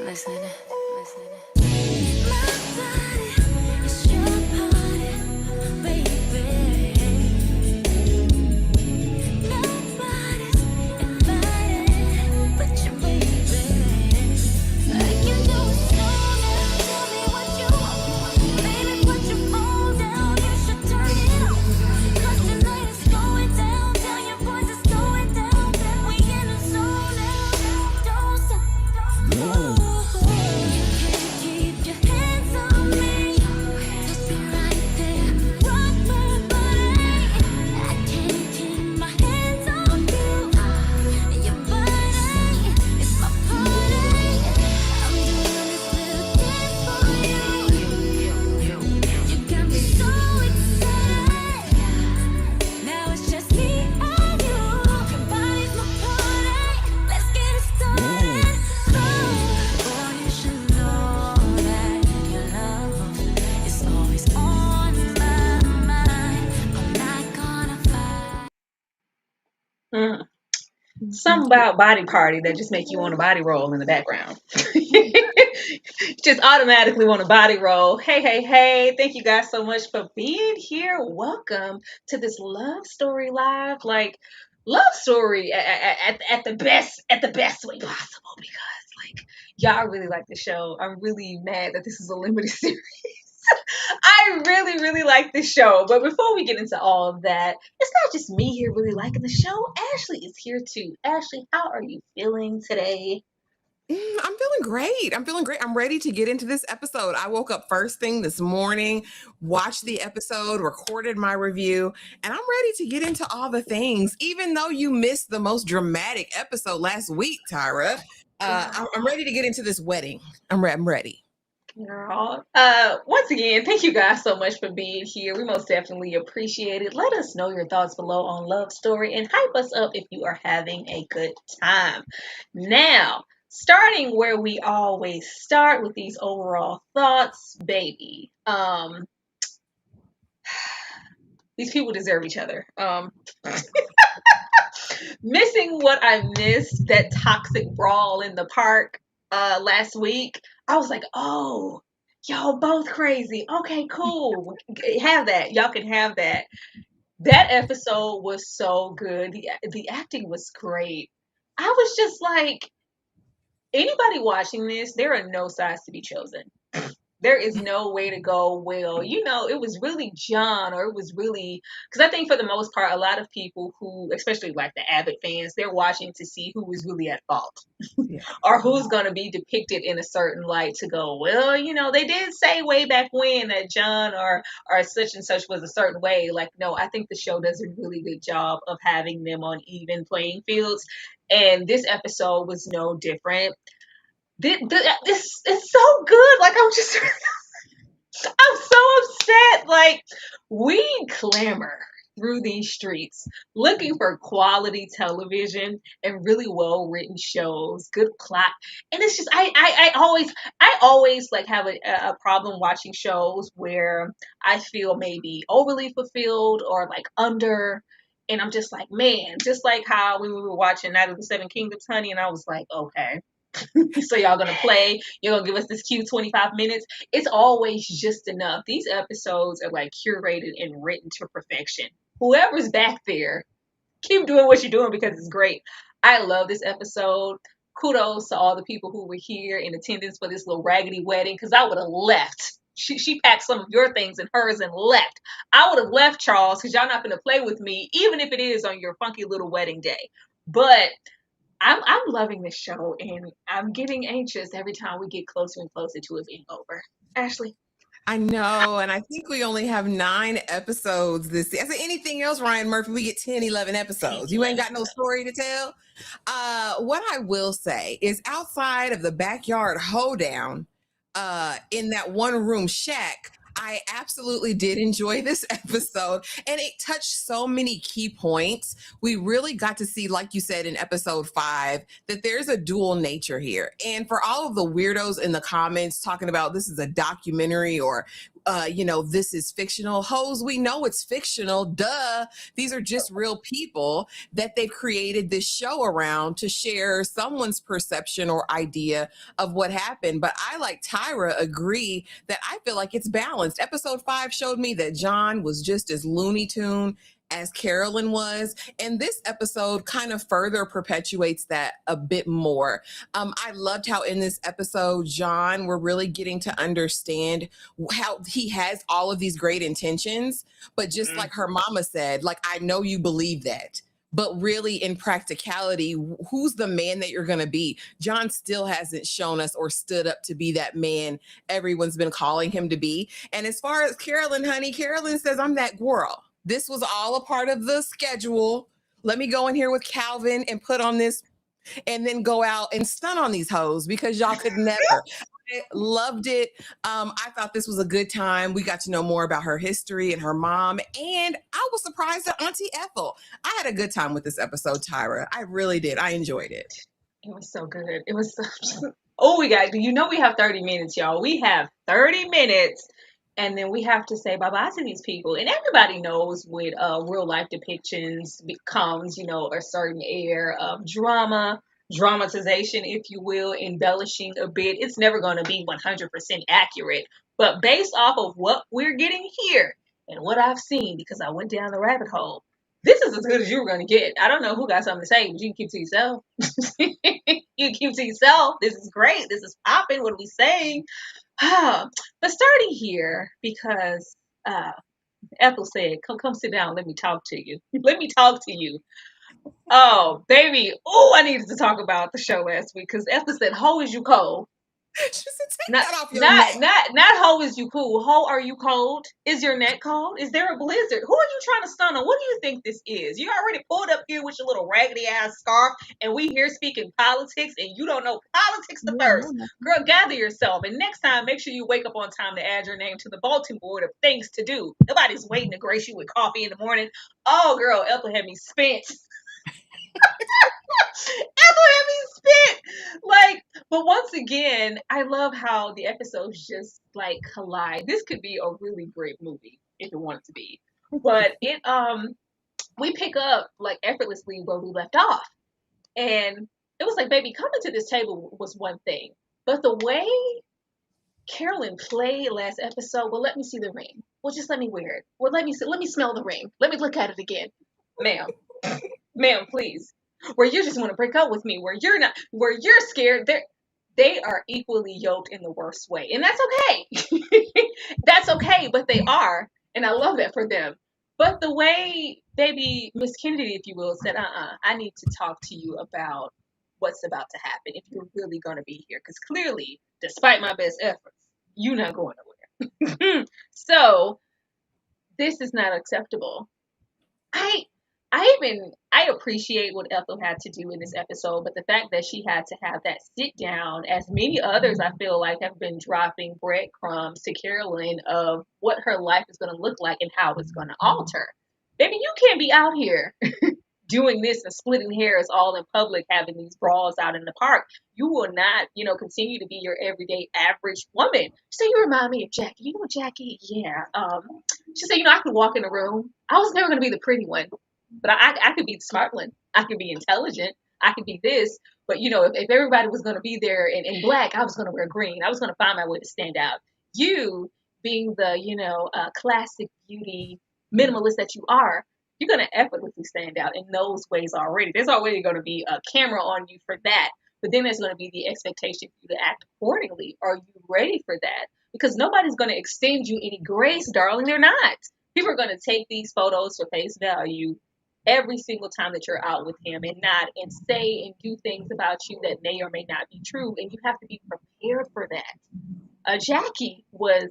Listen, listen. Something about Body Party that just make you want a body roll in the background. Just automatically want a body roll. Hey, hey, hey. Thank you guys so much for being here. Welcome to this love story live. Like, love story at the best way possible because like y'all really like the show. I'm really mad that this is a limited series. I really, really like this show. But before we get into all of that, it's not just me here really liking the show. Ashley is here too. Ashley, how are you feeling today? I'm feeling great. I'm ready to get into this episode. I woke up first thing this morning, watched the episode, recorded my review, and I'm ready to get into all the things. Even though you missed the most dramatic episode last week, Tyra, I'm ready to get into this wedding. I'm ready. Girl. Once again, thank you guys so much for being here. We most definitely appreciate it. Let us know your thoughts below on Love Story and hype us up if you are having a good time. Now, starting where we always start with these overall thoughts, baby. These people deserve each other. Missing what I missed, that toxic brawl in the park last week. I was like, oh, y'all both crazy. Okay, cool. Have that. Y'all can have that. That episode was so good. The acting was great. I was just like, anybody watching this, there are no sides to be chosen. There is no way to go, well, it was really John, or it was really, because I think for the most part, a lot of people who, especially like the avid fans, they're watching to see who is really at fault. Yeah. Or who's going to be depicted in a certain light to go, well, they did say way back when that John or such and such was a certain way. Like, no, I think the show does a really good job of having them on even playing fields. And this episode was no different. This is so good. Like, I'm so upset. Like, we clamor through these streets looking for quality television and really well written shows, good plot. And it's just, I always like have a problem watching shows where I feel maybe overly fulfilled or like under. And I'm just like, man, just like how we were watching Night of the Seven Kingdoms, honey. And I was like, okay. So y'all gonna play, you're gonna give us this cute 25 minutes. It's always just enough. These episodes are like curated and written to perfection. Whoever's back there, keep doing what you're doing because it's great. I love this episode. Kudos to all the people who were here in attendance for this little raggedy wedding, because I would have left. She packed some of your things and hers and left. I would have left, Charles, because y'all not gonna play with me, even if it is on your funky little wedding day. But I'm loving this show, and I'm getting anxious every time we get closer and closer to it being over. Ashley. I know, and I think we only have 9 episodes this season. Anything else, Ryan Murphy, we get 10, 11 episodes. You ain't got no story to tell? What I will say is outside of the backyard hoedown in that one-room shack, I absolutely did enjoy this episode, and it touched so many key points. We really got to see, like you said in episode 5, that there's a dual nature here. And for all of the weirdos in the comments talking about this is a documentary or this is fictional. Hoes, we know it's fictional. Duh. These are just real people that they've created this show around to share someone's perception or idea of what happened. But I, like Tyra, agree that I feel like it's balanced. Episode 5 showed me that John was just as Looney Tune as Carolyn was. And this episode kind of further perpetuates that a bit more. I loved how in this episode, John, we're really getting to understand how he has all of these great intentions, but just like her mama said, like, I know you believe that. But really, in practicality, who's the man that you're going to be? John still hasn't shown us or stood up to be that man everyone's been calling him to be. And as far as Carolyn, honey, Carolyn says, I'm that girl. This was all a part of the schedule. Let me go in here with Calvin and put on this and then go out and stun on these hoes because y'all could never. I loved it. I thought this was a good time. We got to know more about her history and her mom. And I was surprised at Auntie Ethel. I had a good time with this episode, Tyra. I really did. I enjoyed it. It was so good. It was so... Oh, we have 30 minutes, y'all. We have 30 minutes. And then we have to say bye-bye to these people. And everybody knows with real life depictions becomes, a certain air of dramatization, if you will, embellishing a bit. It's never going to be 100% accurate. But based off of what we're getting here and what I've seen, because I went down the rabbit hole, this is as good as you were going to get. I don't know who got something to say, but you can keep it to yourself. You can keep it to yourself. This is great. This is popping. What are we saying? But starting here, because Ethel said, come sit down, let me talk to you. Let me talk to you. Oh, baby. Oh, I needed to talk about the show last week because Ethel said, ho, is you cold? She said, take that off your neck. Not ho, is you cool. Ho, are you cold? Is your neck cold? Is there a blizzard? Who are you trying to stun on? What do you think this is? You already pulled up here with your little raggedy ass scarf, and we here speaking politics, and you don't know politics the first. Girl, gather yourself, and next time, make sure you wake up on time to add your name to the bulletin board of things to do. Nobody's waiting to grace you with coffee in the morning. Oh, girl, Ethel had me spent. Ethel had me spit. But once again, I love how the episodes just collide. This could be a really great movie if it wanted to be. But we pick up effortlessly where we left off. And it was like, baby, coming to this table was one thing. But the way Carolyn played last episode, well, let me see the ring. Well, just let me wear it. Well, let me smell the ring. Let me look at it again. Ma'am, please. Where you just want to break up with me, where you're scared, they are equally yoked in the worst way. And that's okay. That's okay, but they are. And I love that for them. But the way baby Miss Kennedy, if you will, said, I need to talk to you about what's about to happen if you're really going to be here. Because clearly, despite my best efforts, you're not going nowhere. So, this is not acceptable. I appreciate what Ethel had to do in this episode, but the fact that she had to have that sit down, as many others I feel like have been dropping breadcrumbs to Carolyn of what her life is going to look like and how it's going to alter. Baby, you can't be out here doing this and splitting hairs all in public, having these brawls out in the park. You will not, continue to be your everyday average woman. She said, you remind me of Jackie. You know Jackie? Yeah. She said, I could walk in a room. I was never going to be the pretty one. But I could be the smart one. I could be intelligent. I could be this. But, if everybody was going to be there in black, I was going to wear green. I was going to find my way to stand out. You, being the, classic beauty minimalist that you are, you're going to effortlessly stand out in those ways already. There's already going to be a camera on you for that. But then there's going to be the expectation for you to act accordingly. Are you ready for that? Because nobody's going to extend you any grace, darling. They're not. People are going to take these photos for face value every single time that you're out with him and say and do things about you that may or may not be true. And you have to be prepared for that. Jackie was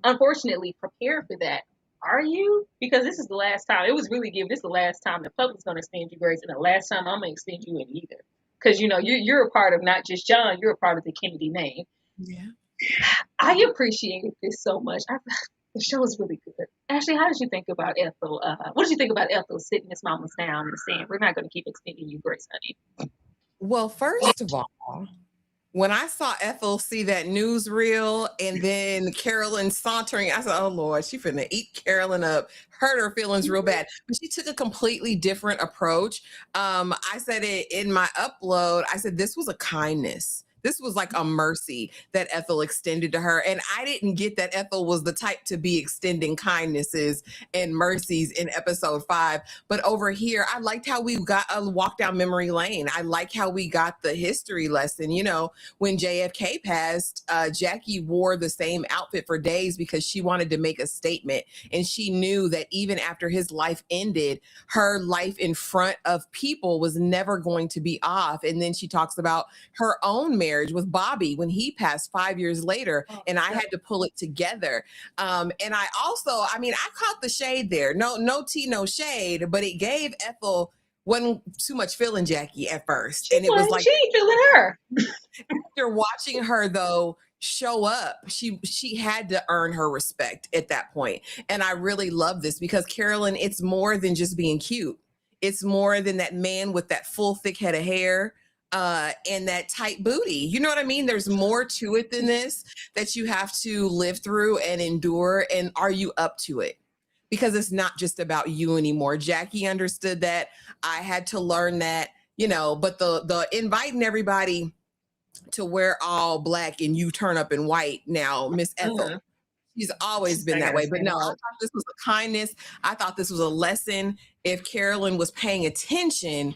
unfortunately prepared for that. Are you? Because this is the last time. It was really given. This is the last time the public's going to extend you grace, and the last time I'm going to extend you in either. Because, you're a part of not just John, you're a part of the Kennedy name. Yeah. I appreciated this so much. The show is really good. Ashley, how did you think about Ethel? What did you think about Ethel sitting his mama's down and saying, we're not going to keep extending you grace, honey? Well, first of all, when I saw Ethel see that newsreel and then Carolyn sauntering, I said, oh Lord, she finna eat Carolyn up, hurt her feelings real bad. But she took a completely different approach. I said it in my upload. I said, this was a kindness. This was like a mercy that Ethel extended to her. And I didn't get that Ethel was the type to be extending kindnesses and mercies in episode 5. But over here, I liked how we got a walk down memory lane. I like how we got the history lesson. You know, when JFK passed, Jackie wore the same outfit for days because she wanted to make a statement. And she knew that even after his life ended, her life in front of people was never going to be off. And then she talks about her own marriage with Bobby when he passed 5 years later. And I had to pull it together. And I also, I mean, I caught the shade there. No tea, no shade, but it gave Ethel wasn't too much feeling Jackie at first. And it was like, she ain't feeling her. after watching her though show up, she had to earn her respect at that point. And I really love this because Carolyn, it's more than just being cute. It's more than that man with that full thick head of hair and that tight booty. You know what I mean? There's more to it than this that you have to live through and endure. And are you up to it? Because it's not just about you anymore. Jackie understood that. I had to learn that, you know, but the inviting everybody to wear all black and you turn up in white now, Miss Ethel. She's always been that way. But no, I thought this was a kindness. I thought this was a lesson. If Carolyn was paying attention,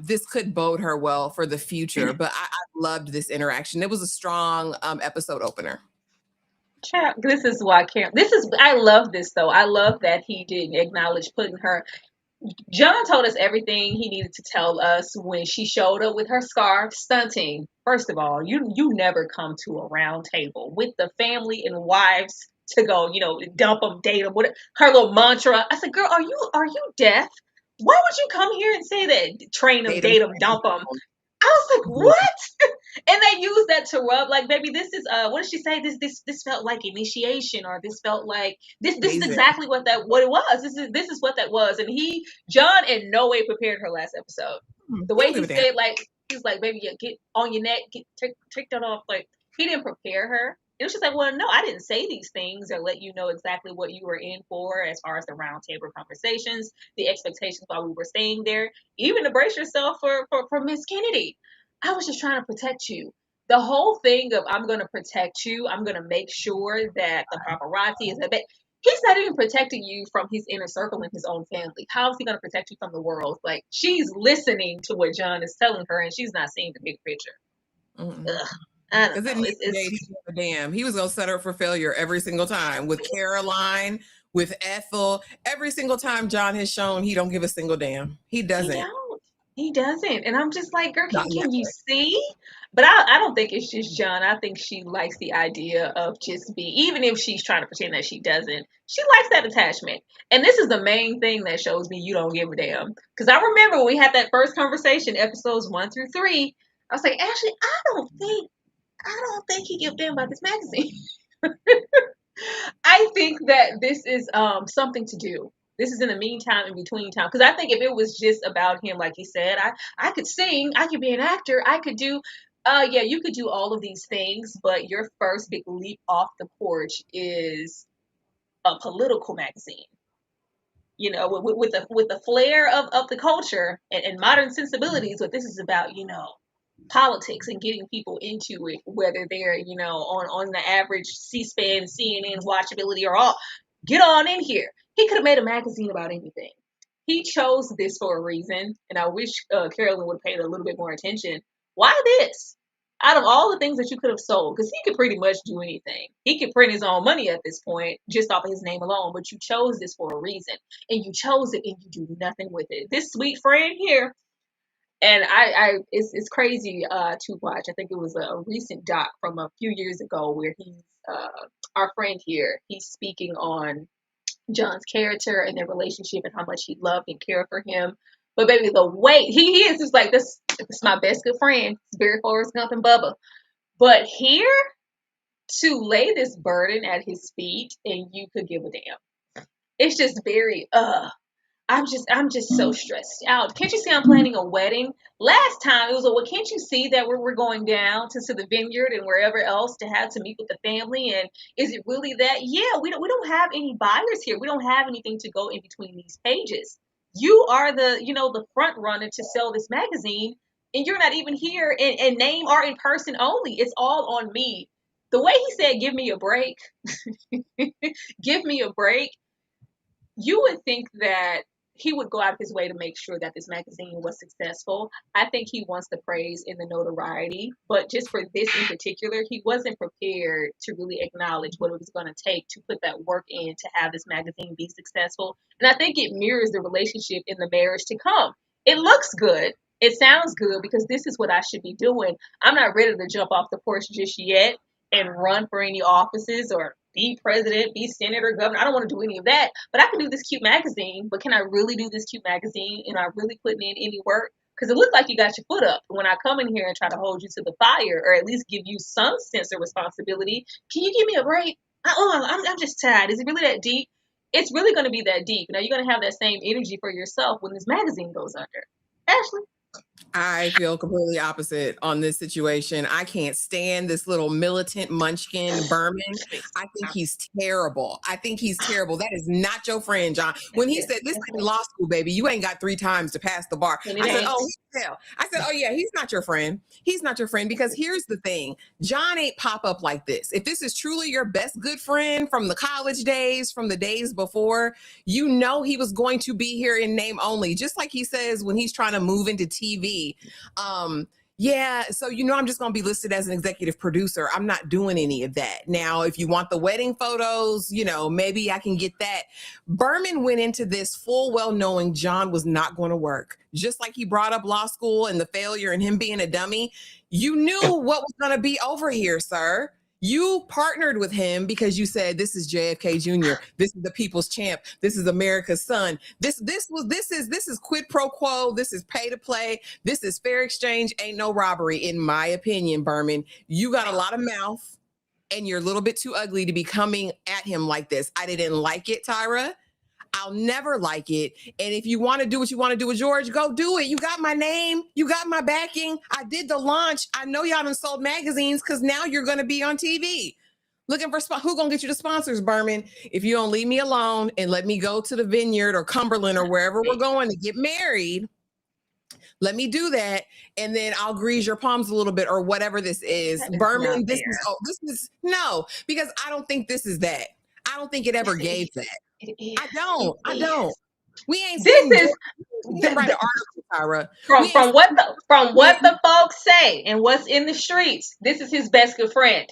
this could bode her well for the future. But I loved this interaction. It was a strong episode opener. This is why I love this though. I love that he didn't acknowledge putting her. John told us everything he needed to tell us when she showed up with her scarf stunting. First of all, you never come to a round table with the family and wives to go, you know, dump them, date them. What her little mantra. I said, girl, are you deaf? Why would you come here and say that? Train them, date them, dump them. I was like, what? And they use that to rub, like, baby, this is what did she say? This felt like initiation, or this felt like this is exactly what it was. This is what that was. And John in no way prepared her last episode. The way he said, like, he's like, baby, yeah, get on your neck, take that off. Like, he didn't prepare her. It was just like, well, no, I didn't say these things or let you know exactly what you were in for as far as the round table conversations, the expectations while we were staying there, even to brace yourself for Miss Kennedy. I was just trying to protect you. The whole thing of I'm going to protect you, I'm going to make sure that the paparazzi is a bit. He's not even protecting you from his inner circle and his own family. How is he going to protect you from the world? Like, she's listening to what John is telling her, and she's not seeing the big picture. I don't know. He was going to set her for failure every single time with Caroline, with Ethel. Every single time John has shown he don't give a single damn. He doesn't. He doesn't. And I'm just like, girl, can you see? But I don't think it's just John. I think she likes the idea of just being, even if she's trying to pretend that she doesn't, she likes that attachment. And this is the main thing that shows me you don't give a damn. Because I remember when we had that first conversation, episodes 1 through 3, I was like, Ashley, I don't think he gives a damn about this magazine. I think that this is something to do. This is in the meantime, in between time. Because I think if it was just about him, like he said, I could sing, I could be an actor, I could do, yeah, you could do all of these things, but your first big leap off the porch is a political magazine. You know, with the flair of the culture and modern sensibilities, what this is about, you know, politics and getting people into it, whether they're, you know, on the average C-SPAN, CNN watchability or all. Get on in here. He could have made a magazine about anything. He chose this for a reason, and I wish Carolyn would have paid a little bit more attention. Why this? Out of all the things that you could have sold, because he could pretty much do anything. He could print his own money at this point, just off of his name alone, but you chose this for a reason. And you chose it and you do nothing with it. This sweet friend here, and it's crazy to watch. I think it was a recent doc from a few years ago where he's our friend here. He's speaking on John's character and their relationship and how much he loved and cared for him. But baby, the way he is just like this is my best good friend. It's Barry Forrest Gump and Bubba. But here to lay this burden at his feet and you could give a damn. It's just very I'm just so stressed out. Can't you see I'm planning a wedding? Last time it was well, can't you see that we're going down to the vineyard and wherever else to have to meet with the family? And is it really that? Yeah, we don't have any buyers here. We don't have anything to go in between these pages. You are the front runner to sell this magazine, and you're not even here in name or in person only. It's all on me. The way he said, "Give me a break," give me a break. You would think that he would go out of his way to make sure that this magazine was successful. I think he wants the praise and the notoriety, but just for this in particular, he wasn't prepared to really acknowledge what it was going to take to put that work in to have this magazine be successful. And I think it mirrors the relationship in the marriage to come. It looks good. It sounds good because this is what I should be doing. I'm not ready to jump off the porch just yet and run for any offices or be president, be senator, governor. I don't want to do any of that, but I can do this cute magazine. But can I really do this cute magazine? And I really putting in any work? Because it looked like you got your foot up. When I come in here and try to hold you to the fire, or at least give you some sense of responsibility, can you give me a break? I'm just tired. Is it really that deep? It's really going to be that deep. Now you're going to have that same energy for yourself when this magazine goes under. Ashley. I feel completely opposite on this situation. I can't stand this little militant munchkin Berman. I think he's terrible. I think he's terrible. That is not your friend, John. When he said, "This ain't law school, baby. You ain't got 3 times to pass the bar." I said, "Oh, yeah, he's not your friend. He's not your friend." Because here's the thing. John ain't pop up like this. If this is truly your best good friend from the college days, from the days before, you know he was going to be here in name only. Just like he says when he's trying to move into TV. Yeah, so I'm just going to be listed as an executive producer. I'm not doing any of that. Now, if you want the wedding photos, maybe I can get that. Berman went into this full well knowing John was not going to work. Just like he brought up law school and the failure and him being a dummy. You knew what was going to be over here, sir. You partnered with him because you said, "This is JFK Jr. This is the people's champ. This is America's son. This is quid pro quo. This is pay to play. This is fair exchange. Ain't no robbery." In my opinion, Berman, you got a lot of mouth and you're a little bit too ugly to be coming at him like this. I didn't like it, Tyra. I'll never like it. And if you want to do what you want to do with George, go do it. You got my name. You got my backing. I did the launch. I know y'all done sold magazines because now you're going to be on TV. Looking for who going to get you the sponsors, Berman? If you don't leave me alone and let me go to the Vineyard or Cumberland or wherever we're going to get married, let me do that. And then I'll grease your palms a little bit or whatever this is. Berman, this is no, because I don't think this is that. I don't think it ever gave that. I don't. We ain't This is write an article, Tyra. From what the folks say and what's in the streets. This is his best good friend.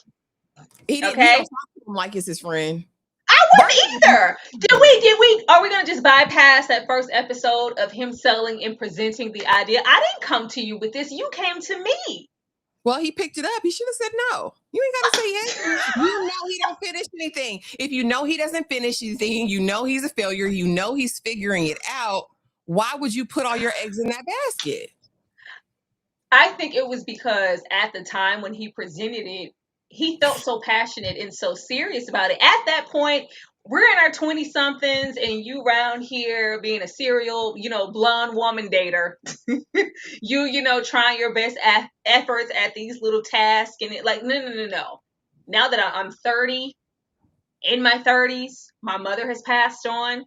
He don't talk to him like it's his friend. I wouldn't either. Did we? Are we gonna just bypass that first episode of him selling and presenting the idea? I didn't come to you with this. You came to me. Well, he picked it up. He should have said no. You ain't got to say yes. You know he don't finish anything. If you know he doesn't finish anything, you know he's a failure. You know he's figuring it out. Why would you put all your eggs in that basket? I think it was because at the time when he presented it, he felt so passionate and so serious about it. At that point, we're in our 20-somethings and you around here being a serial, blonde woman dater. you trying your best efforts at these little tasks. And it like, no. Now that I'm 30, in my 30s, my mother has passed on.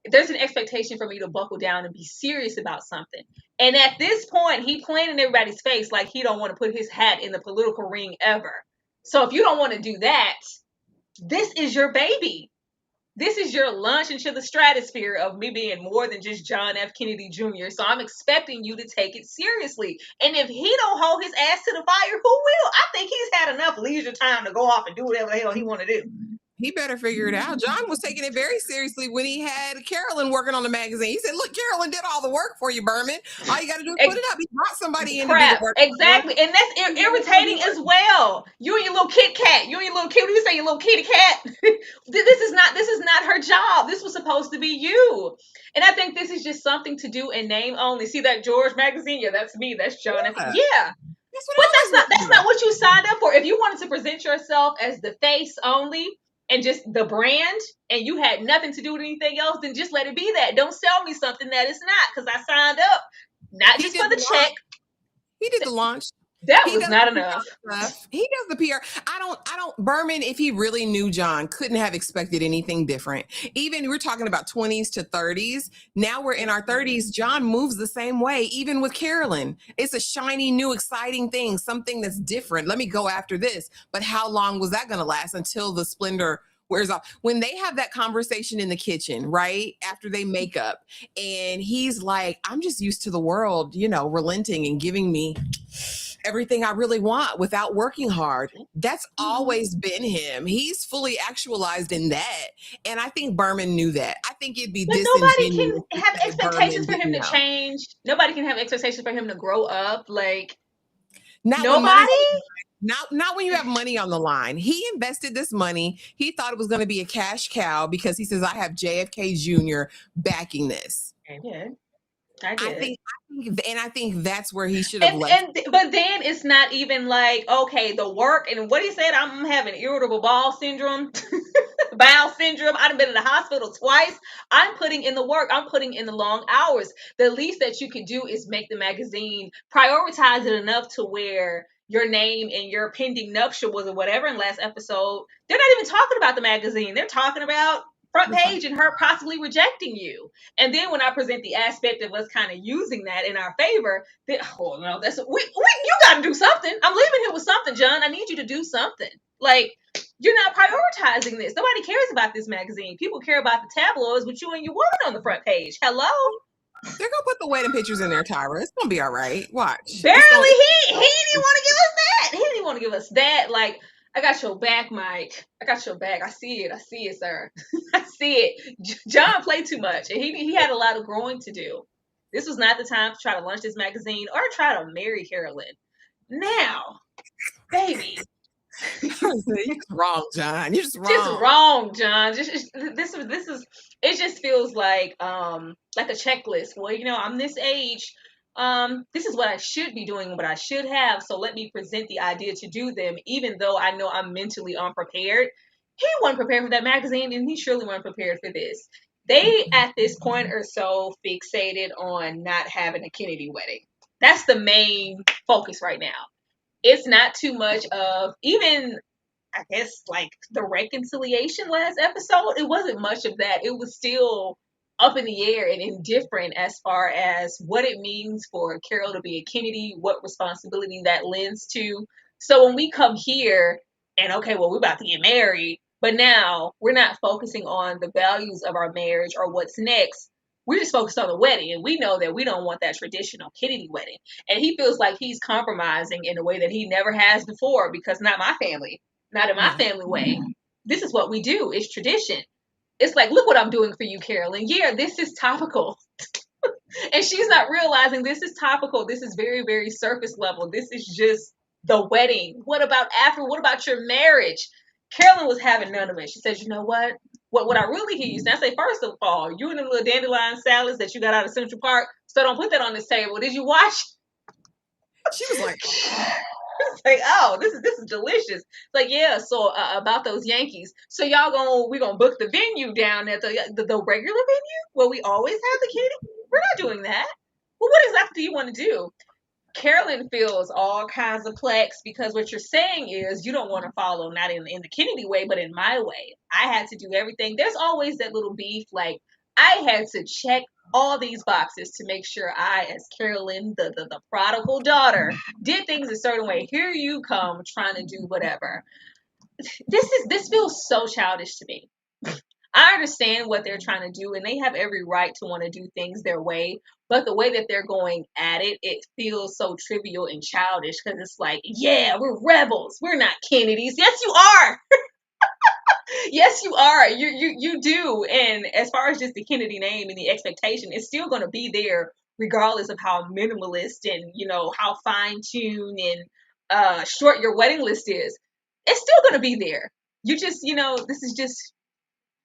There's an expectation for me to buckle down and be serious about something. And at this point, he playing in everybody's face like he don't want to put his hat in the political ring ever. So if you don't want to do that, this is your baby. This is your launch into the stratosphere of me being more than just John F. Kennedy Jr. So I'm expecting you to take it seriously. And if he don't hold his ass to the fire, who will? I think he's had enough leisure time to go off and do whatever the hell he want to do. He better figure it out. John was taking it very seriously when he had Carolyn working on the magazine. He said, "Look, Carolyn did all the work for you, Berman. All you got to do is put it up." He brought somebody in to do the work. Exactly. And that's irritating as well. You and your little Kit Kat. You and your little kid. What do you say, your little kitty cat? This is not her job. This was supposed to be you. And I think this is just something to do in name only. See that George magazine? Yeah, that's me. That's John. Yeah. But that's not what you signed up for. If you wanted to present yourself as the face only, and just the brand, and you had nothing to do with anything else, then just let it be that. Don't sell me something that it's not, because I signed up not He just for did the the check. launch. He did the launch. That He was does not the enough. PR stuff. He does the PR. I don't, Berman, if he really knew John, couldn't have expected anything different. Even we're talking about 20s to 30s. Now we're in our 30s. John moves the same way, even with Carolyn. It's a shiny, new, exciting thing, something that's different. Let me go after this. But how long was that going to last until the splendor wears off? When they have that conversation in the kitchen, right? After they make up, and he's like, I'm just used to the world, relenting and giving me everything I really want without working hard. That's always been him. He's fully actualized in that. And I think Berman knew that. I think it'd be But nobody can disingenuous to have say Berman expectations for him didn't to know. change. Nobody can have expectations for him to grow up. Like, Not when money's on nobody. the line. Not when you have money on the line. He invested this money. He thought it was going to be a cash cow because he says, I have JFK Jr. backing this. I did. I I did. think, and I think that's where he should have And left. but then it's not even like, okay, the work and what he said. I'm having irritable bowel syndrome, bowel syndrome. I've been in the hospital twice. I'm putting in the work. I'm putting in the long hours. The least that you can do is make the magazine, prioritize it enough to where your name and your pending nuptials or whatever in last episode, they're not even talking about the magazine. They're talking about front page and her possibly rejecting you. And then when I present the aspect of us kind of using that in our favor, then, oh no, that's you got to do something. I'm leaving here with something, John. I need you to do something. Like, you're not prioritizing this. Nobody cares about this magazine. People care about the tabloids with you and your woman on the front page. Hello. They're gonna put the wedding pictures in there, Tyra. It's gonna be all right. Watch. It's Barely. gonna. He didn't even want to give us that. He didn't even want to give us that. Like, I got your back, Mike. I got your back. I see it. I see it, sir. I see it. John played too much, and he had a lot of growing to do. This was not the time to try to launch this magazine or try to marry Carolyn. Now, baby, You're just wrong, John. You're just just wrong. wrong, John. This is it just feels like a checklist. Well, I'm this age. This is what I should be doing, what I should have. So let me present the idea to do them, even though I know I'm mentally unprepared. He wasn't prepared for that magazine, and he surely wasn't prepared for this. They at this point are so fixated on not having a Kennedy wedding. That's the main focus right now. It's not too much of even, I guess, like the reconciliation last episode. It wasn't much of that. It was still up in the air and indifferent as far as what it means for Carol to be a Kennedy, what responsibility that lends to. So when we come here and, okay, well, we're about to get married, but now we're not focusing on the values of our marriage or what's next. We're just focused on the wedding, and we know that we don't want that traditional Kennedy wedding. And he feels like he's compromising in a way that he never has before, because not my family, not in my Yeah. family way. This is what we do. It's tradition. It's like, look what I'm doing for you, Carolyn. Yeah, this is topical. And she's not realizing this is topical. This is very, very surface level. This is just the wedding. What about after? What about your marriage? Carolyn was having none of it. She says, you know what? What I really hear you say, I say, first of all, you and the little dandelion salads that you got out of Central Park, so don't put that on this table. Did you watch? She was like, It's like, oh, this is delicious. It's like, yeah. So about those Yankees. So we're gonna book the venue down at the regular venue where we always have the Kennedy. We're not doing that. Well, what exactly do you want to do? Carolyn feels all kinds of plex because what you're saying is you don't want to follow not in the Kennedy way, but in my way. I had to do everything. There's always that little beef. Like, I had to check all these boxes to make sure I, as Carolyn, the prodigal daughter, did things a certain way. Here you come trying to do whatever. This feels so childish to me. I understand what they're trying to do, and they have every right to want to do things their way. But the way that they're going at it, it feels so trivial and childish because it's like, yeah, we're rebels. We're not Kennedys. Yes, you are. Yes, you are. You do. And as far as just the Kennedy name and the expectation, it's still going to be there regardless of how minimalist and how fine tuned and short your wedding list is. It's still going to be there. You just this is just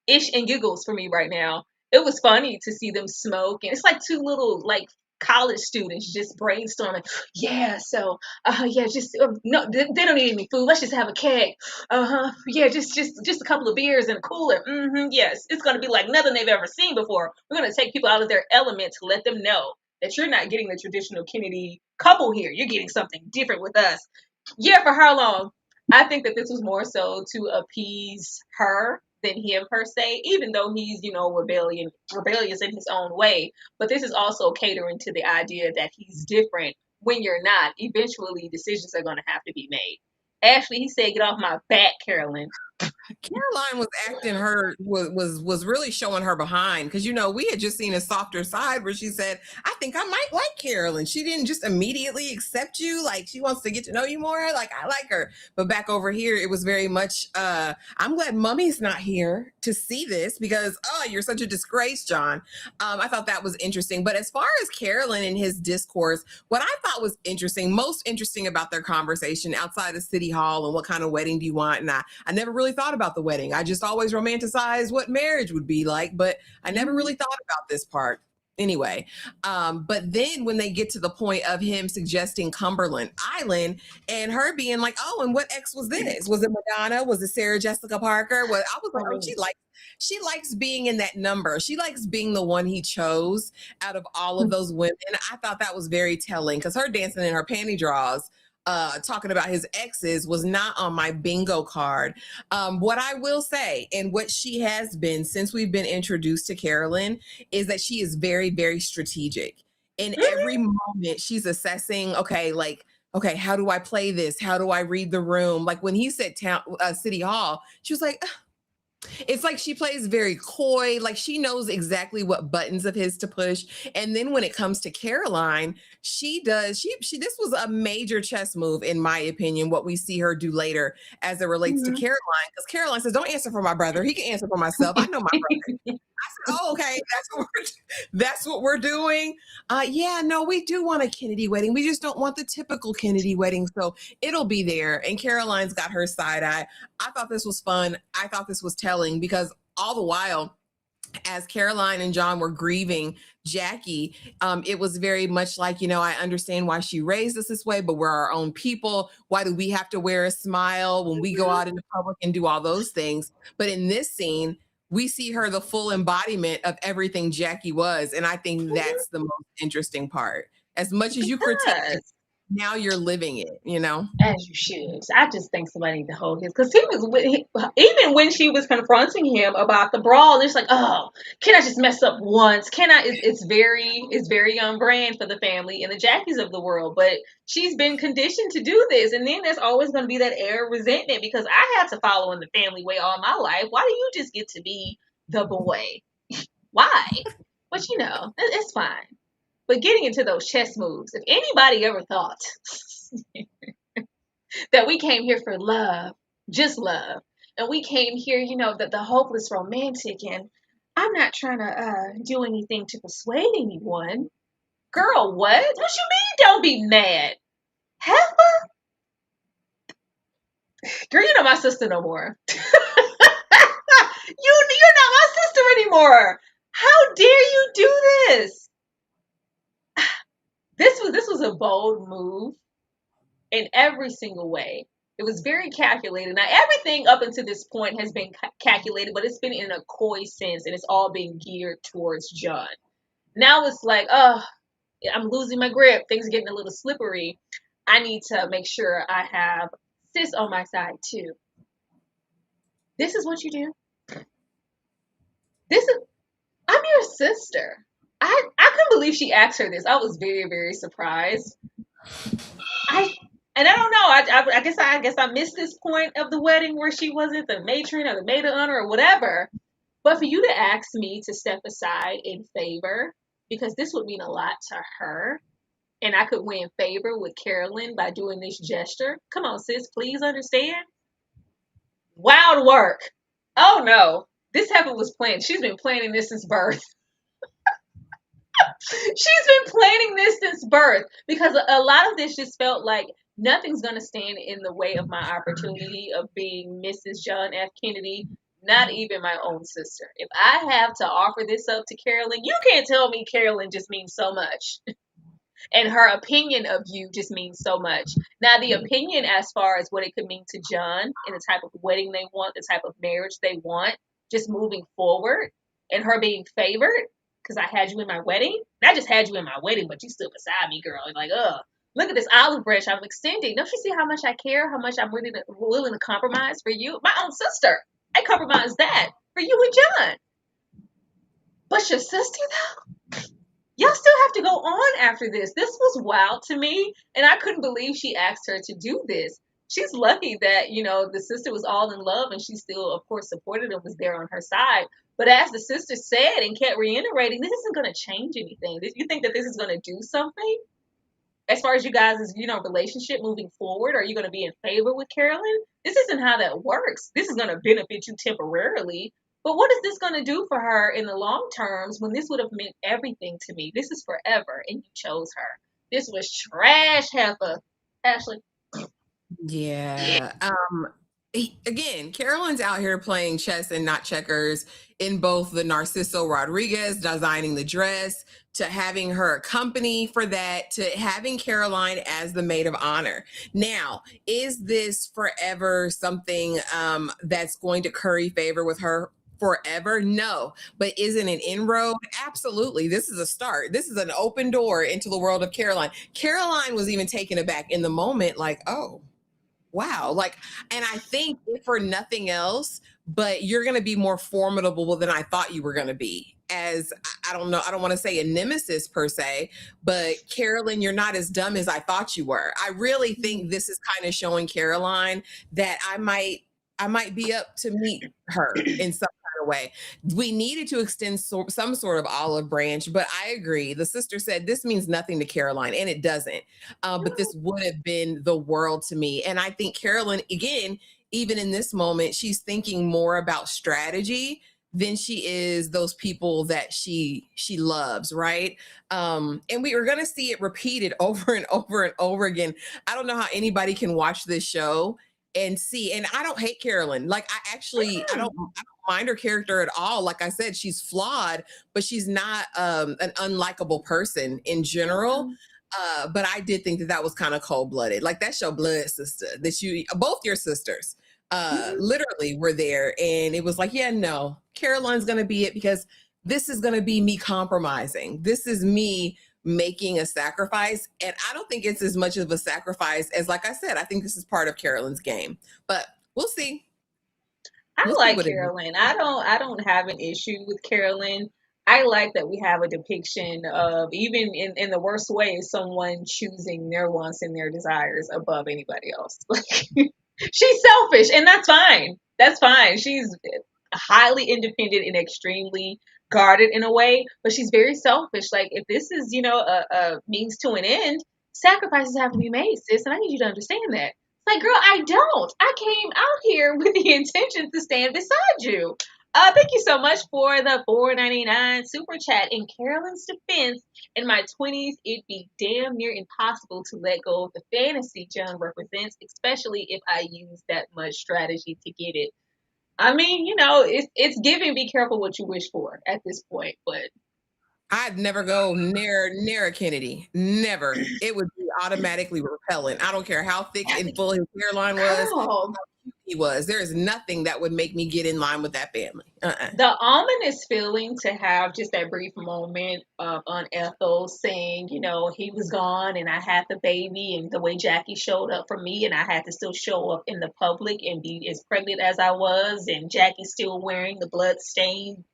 ish and giggles for me right now. It was funny to see them smoke, and it's like two little like college students just brainstorming. Yeah, so yeah, just no, they don't need any food. Let's just have a cake. Yeah, just a couple of beers and a cooler. Yes, it's gonna be like nothing they've ever seen before. We're gonna take people out of their element to let them know that you're not getting the traditional Kennedy couple here. You're getting something different with us. Yeah, for how long? I think that this was more so to appease her than him per se, even though he's, rebellious in his own way. But this is also catering to the idea that he's different when you're not. Eventually, decisions are going to have to be made. Ashley, he said, "Get off my back, Carolyn." Caroline was acting her was really showing her behind because we had just seen a softer side where she said, "I think I might like Carolyn." She didn't just immediately accept you, like she wants to get to know you more. Like I like her, but back over here, it was very much. I'm glad Mummy's not here to see this because you're such a disgrace, John. I thought that was interesting. But as far as Carolyn and his discourse, what I thought was most interesting about their conversation outside of City Hall and what kind of wedding do you want, and I never really thought about the wedding. I just always romanticized what marriage would be like, but I never really thought about this part. Anyway, but then when they get to the point of him suggesting Cumberland Island and her being like, "Oh, and what ex was this? Was it Madonna? Was it Sarah Jessica Parker?" Well, I was like, "Oh, she likes being in that number. She likes being the one he chose out of all of those women." I thought that was very telling because her dancing in her panty drawers talking about his exes was not on my bingo card. What I will say, and what she has been since we've been introduced to Carolyn, is that she is very, very strategic. In every moment, she's assessing, okay, how do I play this? How do I read the room? Like when he said City Hall, she was like, it's like she plays very coy, like she knows exactly what buttons of his to push. And then when it comes to Caroline, she this was a major chess move, in my opinion, what we see her do later as it relates to Mhm. Caroline. Because Caroline says, "Don't answer for my brother. He can answer for myself. I know my brother." I said, "Oh, okay, that's what we're doing." Yeah, no, we do want a Kennedy wedding. We just don't want the typical Kennedy wedding. So it'll be there. And Caroline's got her side eye. I thought this was fun. I thought this was telling because all the while, as Caroline and John were grieving Jackie, it was very much like, I understand why she raised us this way, but we're our own people. Why do we have to wear a smile when we go out in the public and do all those things? But in this scene, we see her the full embodiment of everything Jackie was. And I think that's the most interesting part. As much as you critique it, Yes. now you're living it. As you should. I just think somebody need to hold his, because even when she was confronting him about the brawl, it's like, oh, can I just mess up once? Can I? It's very on brand for the family and the Jackies of the world. But she's been conditioned to do this, and then there's always going to be that air of resentment because I had to follow in the family way all my life. Why do you just get to be the boy? Why? But it's fine. But getting into those chess moves, if anybody ever thought that we came here for love, just love. And we came here, the hopeless romantic, and I'm not trying to do anything to persuade anyone. Girl, what? What you mean don't be mad? Heifer? Girl, you're not my sister no more. You're not my sister anymore. How dare you do this? This was a bold move in every single way. It was very calculated. Now, everything up until this point has been calculated, but it's been in a coy sense, and it's all been geared towards John. Now it's like, oh, I'm losing my grip. Things are getting a little slippery. I need to make sure I have sis on my side too. This is what you do. This is I'm your sister. I couldn't believe she asked her this. I was very, very surprised. I and I don't know. I guess I missed this point of the wedding where she wasn't the matron or the maid of honor or whatever. But for you to ask me to step aside in favor, because this would mean a lot to her, and I could win favor with Carolyn by doing this gesture. Come on, sis, please understand. Wild work. Oh no, this heifer was planned. She's been planning this since birth. She's been planning this since birth because a lot of this just felt like nothing's going to stand in the way of my opportunity of being Mrs. John F. Kennedy, not even my own sister. If I have to offer this up to Carolyn, you can't tell me Carolyn just means so much. And her opinion of you just means so much. Now, the opinion as far as what it could mean to John and the type of wedding they want, the type of marriage they want, just moving forward, and her being favored because I had you in my wedding. I just had you in my wedding, but you stood beside me, girl. And like, look at this olive branch I'm extending. Don't you see how much I care? How much I'm really willing to compromise for you? My own sister. I compromised that for you and John. But your sister, though? Y'all still have to go on after this. This was wild to me, and I couldn't believe she asked her to do this. She's lucky that, the sister was all in love and she still, of course, supported and was there on her side. But as the sister said and kept reiterating, this isn't going to change anything. You think that this is going to do something? As far as you guys' relationship moving forward, are you going to be in favor with Carolyn? This isn't how that works. This is going to benefit you temporarily, but what is this going to do for her in the long terms when this would have meant everything to me? This is forever, and you chose her. This was trash, Heifer. Ashley. Yeah. Again, Carolyn's out here playing chess and not checkers in both the Narciso Rodriguez designing the dress, to having her company for that, to having Caroline as the maid of honor. Now, is this forever something that's going to curry favor with her forever? No. But is it an inroad? Absolutely. This is a start. This is an open door into the world of Caroline. Caroline was even taken aback in the moment, like, oh, wow. Like, and I think if for nothing else, but you're going to be more formidable than I thought you were going to be. As I don't know, I don't want to say a nemesis per se, but Carolyn, you're not as dumb as I thought you were. I really think this is kind of showing Caroline that I might be up to meet her in some kind of way. We needed to extend some sort of olive branch, but I agree. The sister said this means nothing to Caroline, and it doesn't. But this would have been the world to me. And I think Carolyn, again, even in this moment, she's thinking more about strategy than she is those people that she loves, right? And we are going to see it repeated over and over and over again. I don't know how anybody can watch this show and see, and I don't hate Carolyn. Like, I don't mind her character at all. Like I said, she's flawed, but she's not an unlikable person in general. But I did think that that was kind of cold blooded. Like, that's your blood sister. That you, both your sisters, literally were there, and it was like, yeah, no, Caroline's gonna be it because this is gonna be me compromising. This is me making a sacrifice, and I don't think it's as much of a sacrifice as, like I said, I think this is part of Carolyn's game. But we'll see. I We'll see like what it is. Carolyn. I don't have an issue with Carolyn. I like that we have a depiction of, even in the worst way, someone choosing their wants and their desires above anybody else. Like, she's selfish, and that's fine. That's fine. She's highly independent and extremely guarded in a way, but she's very selfish. Like, if this is, a means to an end, sacrifices have to be made, sis, and I need you to understand that. Like, girl, I don't. I came out here with the intention to stand beside you. Thank you so much for the $4.99 super chat. In Carolyn's defense, in my 20s, it'd be damn near impossible to let go of the fantasy John represents, especially if I use that much strategy to get it. I mean, it's giving. Be careful what you wish for at this point, but I'd never go near a Kennedy. Never. It would be automatically repellent. I don't care how thick and full his hairline was, girl, how cute he was. There is nothing that would make me get in line with that family. the ominous feeling to have just that brief moment on Ethel saying, he was gone and I had the baby, and the way Jackie showed up for me, and I had to still show up in the public and be as pregnant as I was, and Jackie still wearing the blood stained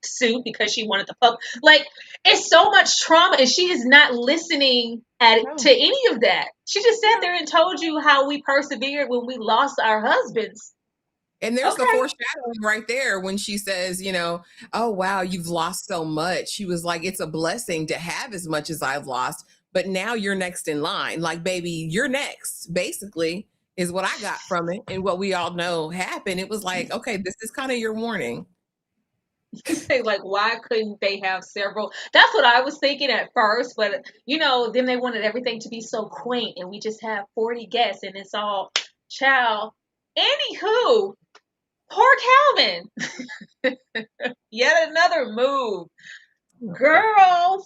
suit because she wanted the public. Like, it's so much trauma, and she is not listening to any of that. She just sat there and told you how we persevered when we lost our husbands. And there's the Okay. foreshadowing right there when she says, oh, wow, you've lost so much. She was like, it's a blessing to have as much as I've lost, but now you're next in line. Like, baby, you're next, basically, is what I got from it. And what we all know happened. It was like, okay, this is kind of your warning. Like, why couldn't they have several? That's what I was thinking at first, but then they wanted everything to be so quaint, and we just have 40 guests, and it's all child. Anywho, poor Calvin. Yet another move. Girl,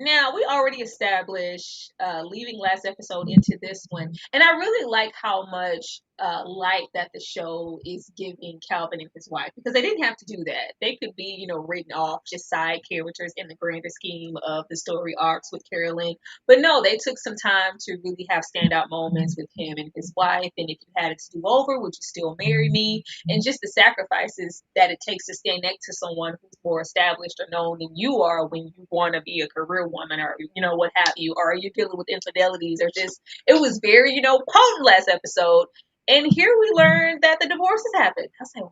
Now, we already established, leaving last episode into this one, and I really like how much light that the show is giving Calvin and his wife, because they didn't have to do that. They could be, written off just side characters in the grander scheme of the story arcs with Carolyn. But no, they took some time to really have standout moments with him and his wife. And if you had it to do over, would you still marry me? And just the sacrifices that it takes to stay next to someone who's more established or known than you are when you want to be a career woman, or what have you, or you're dealing with infidelities, or just, it was very potent last episode. And here we learned that the divorce has happened. I said,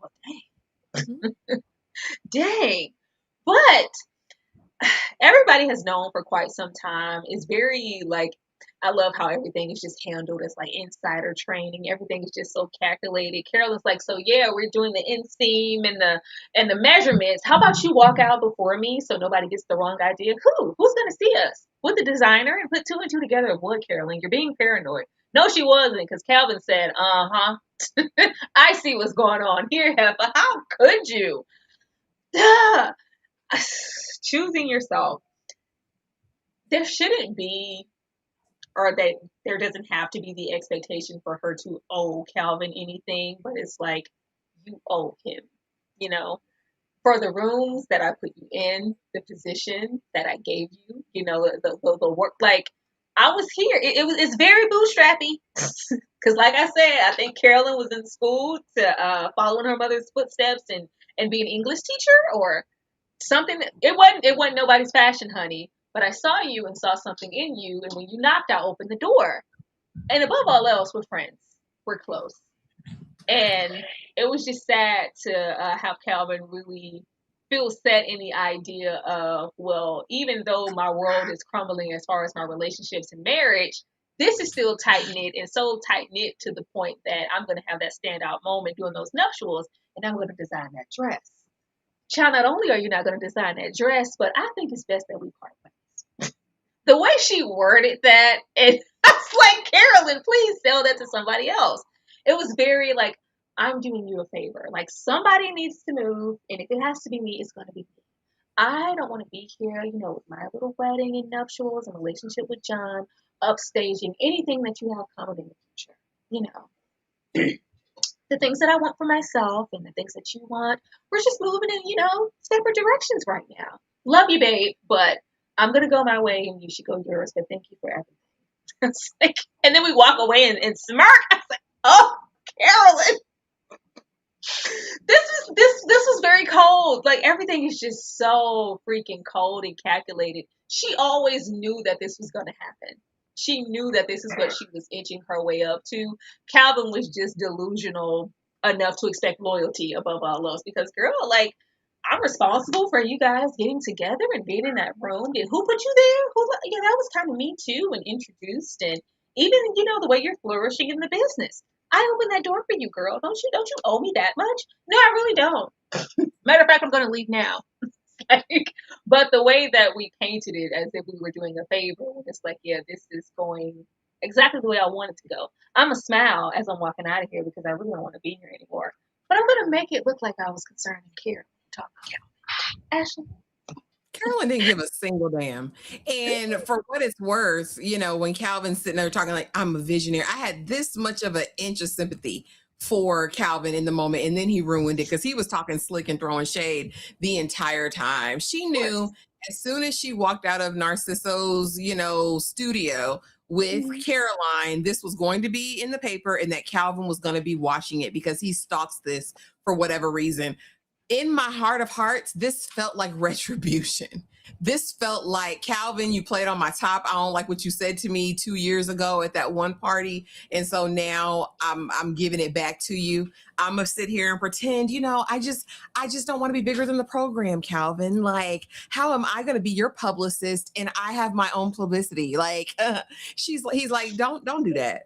well, dang. But everybody has known for quite some time. It's very, like, I love how everything is just handled as like insider training. Everything is just so calculated. Carolyn's like, so yeah, we're doing the inseam and the measurements. How about you walk out before me so nobody gets the wrong idea? Who's gonna see us? With the designer, and put two and two together of what, Carolyn? You're being paranoid. No, she wasn't, because Calvin said, uh-huh. I see what's going on here, Heffa. How could you? Choosing yourself. There shouldn't be, or that there doesn't have to be the expectation for her to owe Calvin anything, but it's like, you owe him, for the rooms that I put you in, the position that I gave you, the work, like, I was here. It's very bootstrappy. Because like I said, I think Carolyn was in school to follow in her mother's footsteps and be an English teacher or something. It wasn't nobody's fashion, honey. But I saw you and saw something in you, and when you knocked, I opened the door. And above all else, we're friends. We're close. And it was just sad to have Calvin really feel set in the idea of, well, even though my world is crumbling as far as my relationships and marriage, this is still tight knit, and so tight knit to the point that I'm going to have that standout moment doing those nuptials, and I'm going to design that dress. Child, not only are you not going to design that dress, but I think it's best that we part ways. The way she worded that, and I was like, Carolyn, please sell that to somebody else. It was very like, I'm doing you a favor. Like, somebody needs to move, and if it has to be me, it's going to be me. I don't want to be here, with my little wedding and nuptials and relationship with John, upstaging anything that you have coming in the future. The things that I want for myself and the things that you want, we're just moving in, separate directions right now. Love you, babe, but I'm going to go my way and you should go yours, but thank you for everything. And then we walk away and smirk. I was like, oh, Carolyn. This was very cold. Like, everything is just so freaking cold and calculated. She always knew that this was going to happen. She knew that this is what she was inching her way up to. Calvin was just delusional enough to expect loyalty above all else, because, girl, like, I'm responsible for you guys getting together and being in that room. And who put you there? Yeah, that was kind of me too, and introduced, and even the way you're flourishing in the business. I opened that door for you, girl. Don't you owe me that much? No, I really don't. Matter of fact, I'm going to leave now. But the way that we painted it as if we were doing a favor, it's like, yeah, this is going exactly the way I want it to go. I'm going to smile as I'm walking out of here because I really don't want to be here anymore. But I'm going to make it look like I was concerned and cared. Talk about Ashley. Carolyn didn't give a single damn. And for what it's worth, when Calvin's sitting there talking like, I'm a visionary, I had this much of an inch of sympathy for Calvin in the moment, and then he ruined it because he was talking slick and throwing shade the entire time. She knew as soon as she walked out of Narcisso's, studio with Caroline, this was going to be in the paper and that Calvin was going to be watching it because he stalks this for whatever reason. In my heart of hearts, this felt like retribution. This felt like, Calvin, you played on my top. I don't like what you said to me 2 years ago at that one party. And so now I'm giving it back to you. I'm gonna sit here and pretend, I just don't want to be bigger than the program, Calvin. Like, how am I gonna be your publicist and I have my own publicity? Like, he's like, don't do that.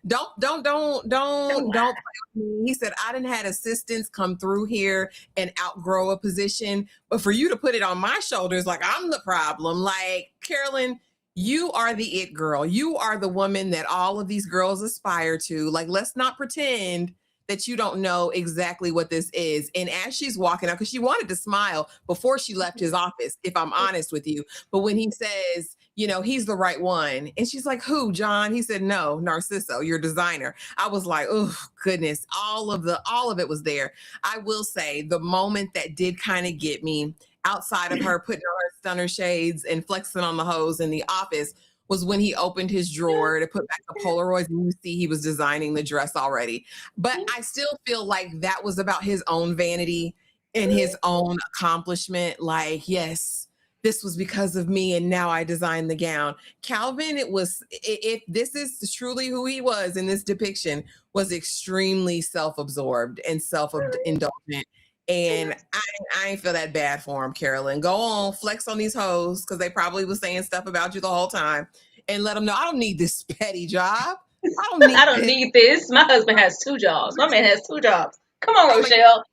don't play with me. He said, I didn't had assistants come through here and outgrow a position, but for you to put it on my shoulders, like I'm the problem. Like, Carolyn, you are the it girl. You are the woman that all of these girls aspire to. Like, let's not pretend that you don't know exactly what this is. And as she's walking out, because she wanted to smile before she left his office, if I'm honest with you. But when he says, he's the right one, and she's like, who, John? He said, no, Narciso, your designer. I was like, oh goodness, all of it was there. I will say the moment that did kind of get me, outside of her putting on her stunner shades and flexing on the hose in the office, was when he opened his drawer to put back the Polaroids, and you see he was designing the dress already. But I still feel like that was about his own vanity and his own accomplishment. Like, yes, this was because of me, and now I designed the gown. Calvin, if this is truly who he was in this depiction, was extremely self-absorbed and self-indulgent. And I ain't feel that bad for him, Carolyn. Go on, flex on these hoes, because they probably was saying stuff about you the whole time, and let them know, I don't need this petty job. I don't need this. My husband has 2 jobs. My man has 2 jobs. Come on, Rochelle.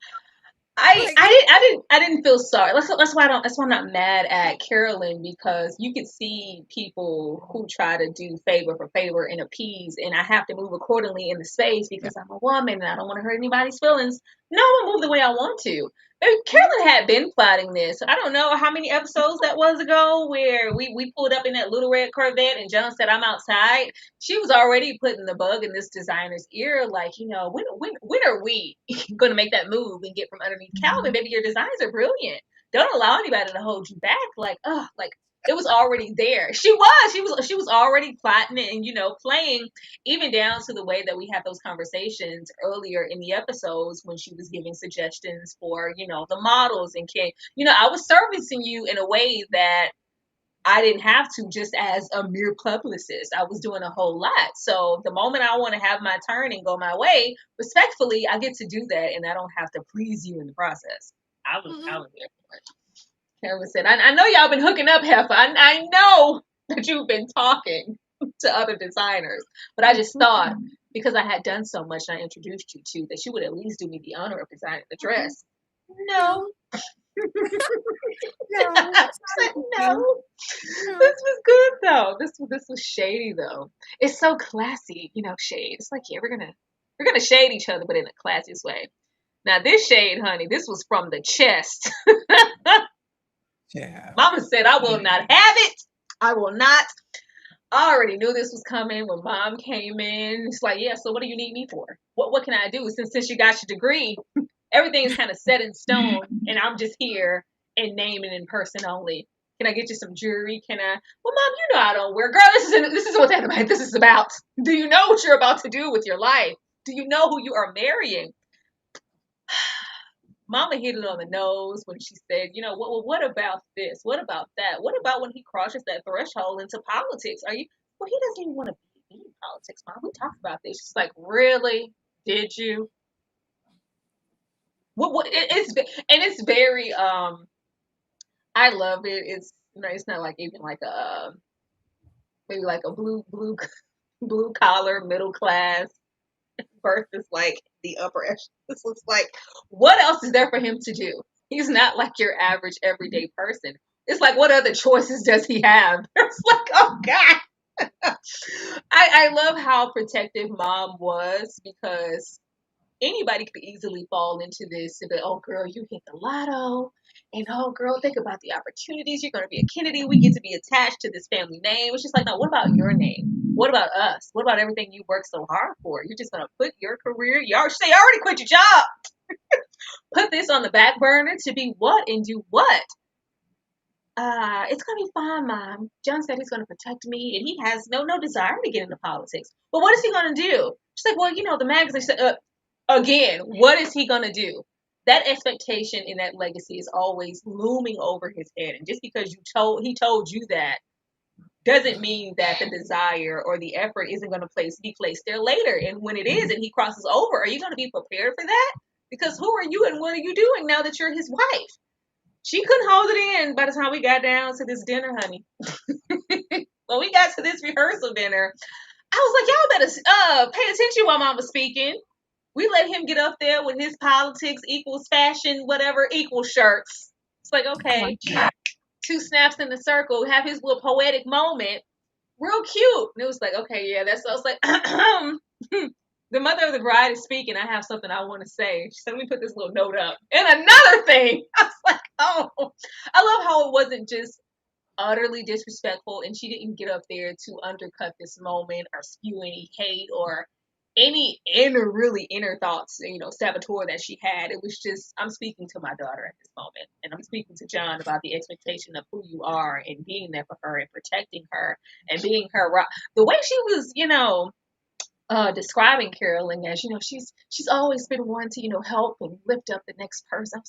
I didn't feel sorry. That's why I'm not mad at Carolyn, because you could see people who try to do favor for favor and appease, and I have to move accordingly in the space because I'm a woman and I don't want to hurt anybody's feelings. No, I'm gonna move the way I want to. Carolyn had been plotting this. I don't know how many episodes that was ago where we pulled up in that little red Corvette and John said, I'm outside. She was already putting the bug in this designer's ear, like, when are we going to make that move and get from underneath Calvin? Baby, your designs are brilliant. Don't allow anybody to hold you back. Like, it was already there. She was already plotting it and, playing, even down to the way that we had those conversations earlier in the episodes when she was giving suggestions for, the models and I was servicing you in a way that I didn't have to just as a mere publicist. I was doing a whole lot. So the moment I want to have my turn and go my way, respectfully, I get to do that, and I don't have to please you in the process. I was there for it. Karen said, I know y'all been hooking up, Heifer. I know that you've been talking to other designers, but I just thought because I had done so much and I introduced you to, that you would at least do me the honor of designing the dress. No. No. This was good though. This was shady though. It's so classy, shade. It's like, yeah, we're gonna shade each other, but in the classiest way. Now this shade, honey, this was from the chest. Yeah. Mama said, I will not have it. I will not. I already knew this was coming when Mom came in. It's like, yeah, so what do you need me for? What can I do? Since you got your degree, everything is kind of set in stone, and I'm just here in name and in person only. Can I get you some jewelry? Well, Mom, I don't wear. Girl, this is what this is about. Do you know what you're about to do with your life? Do you know who you are marrying? Mama hit it on the nose when she said, what about this? What about that? What about when he crosses that threshold into politics? He doesn't even want to be in politics, Mom. We talked about this. She's like, really? Did you? It's very, I love it. It's not like even like maybe like a blue collar middle class versus like the upper echelon. This looks like, what else is there for him to do? He's not like your average everyday person. It's like, what other choices does he have? It's like, oh God. I love how protective Mom was, because anybody could easily fall into this and be, oh girl, you hit the lotto. And oh girl, think about the opportunities. You're going to be a Kennedy. We get to be attached to this family name. It's just like, no, what about your name? What about us? What about everything you worked so hard for? You're just going to put your career, you already quit your job. Put this on the back burner to be what and do what? It's going to be fine, Mom. John said he's going to protect me, and he has no desire to get into politics. But what is he going to do? She's like, well, the magazine said, again, what is he going to do? That expectation in that legacy is always looming over his head. And just because he told you that doesn't mean that the desire or the effort isn't going to be placed there later. And when it is and he crosses over, are you going to be prepared for that? Because who are you and what are you doing now that you're his wife? She couldn't hold it in by the time we got down to this dinner, honey. When we got to this rehearsal dinner, I was like, y'all better pay attention while Mom was speaking. We let him get up there with his politics equals fashion, whatever, equals shirts. It's like, okay, 2 snaps in the circle, have his little poetic moment. Real cute. And it was like, okay, yeah, that's, I was like, The mother of the bride is speaking. I have something I want to say. She said, let me put this little note up. And another thing, I was like, oh, I love how it wasn't just utterly disrespectful and she didn't get up there to undercut this moment or spew any hate or any inner thoughts, saboteur that she had. It was just, I'm speaking to my daughter at this moment, and I'm speaking to John about the expectation of who you are and being there for her and protecting her and being her rock. The way she was, describing Carolyn as, she's always been one to, help and lift up the next person.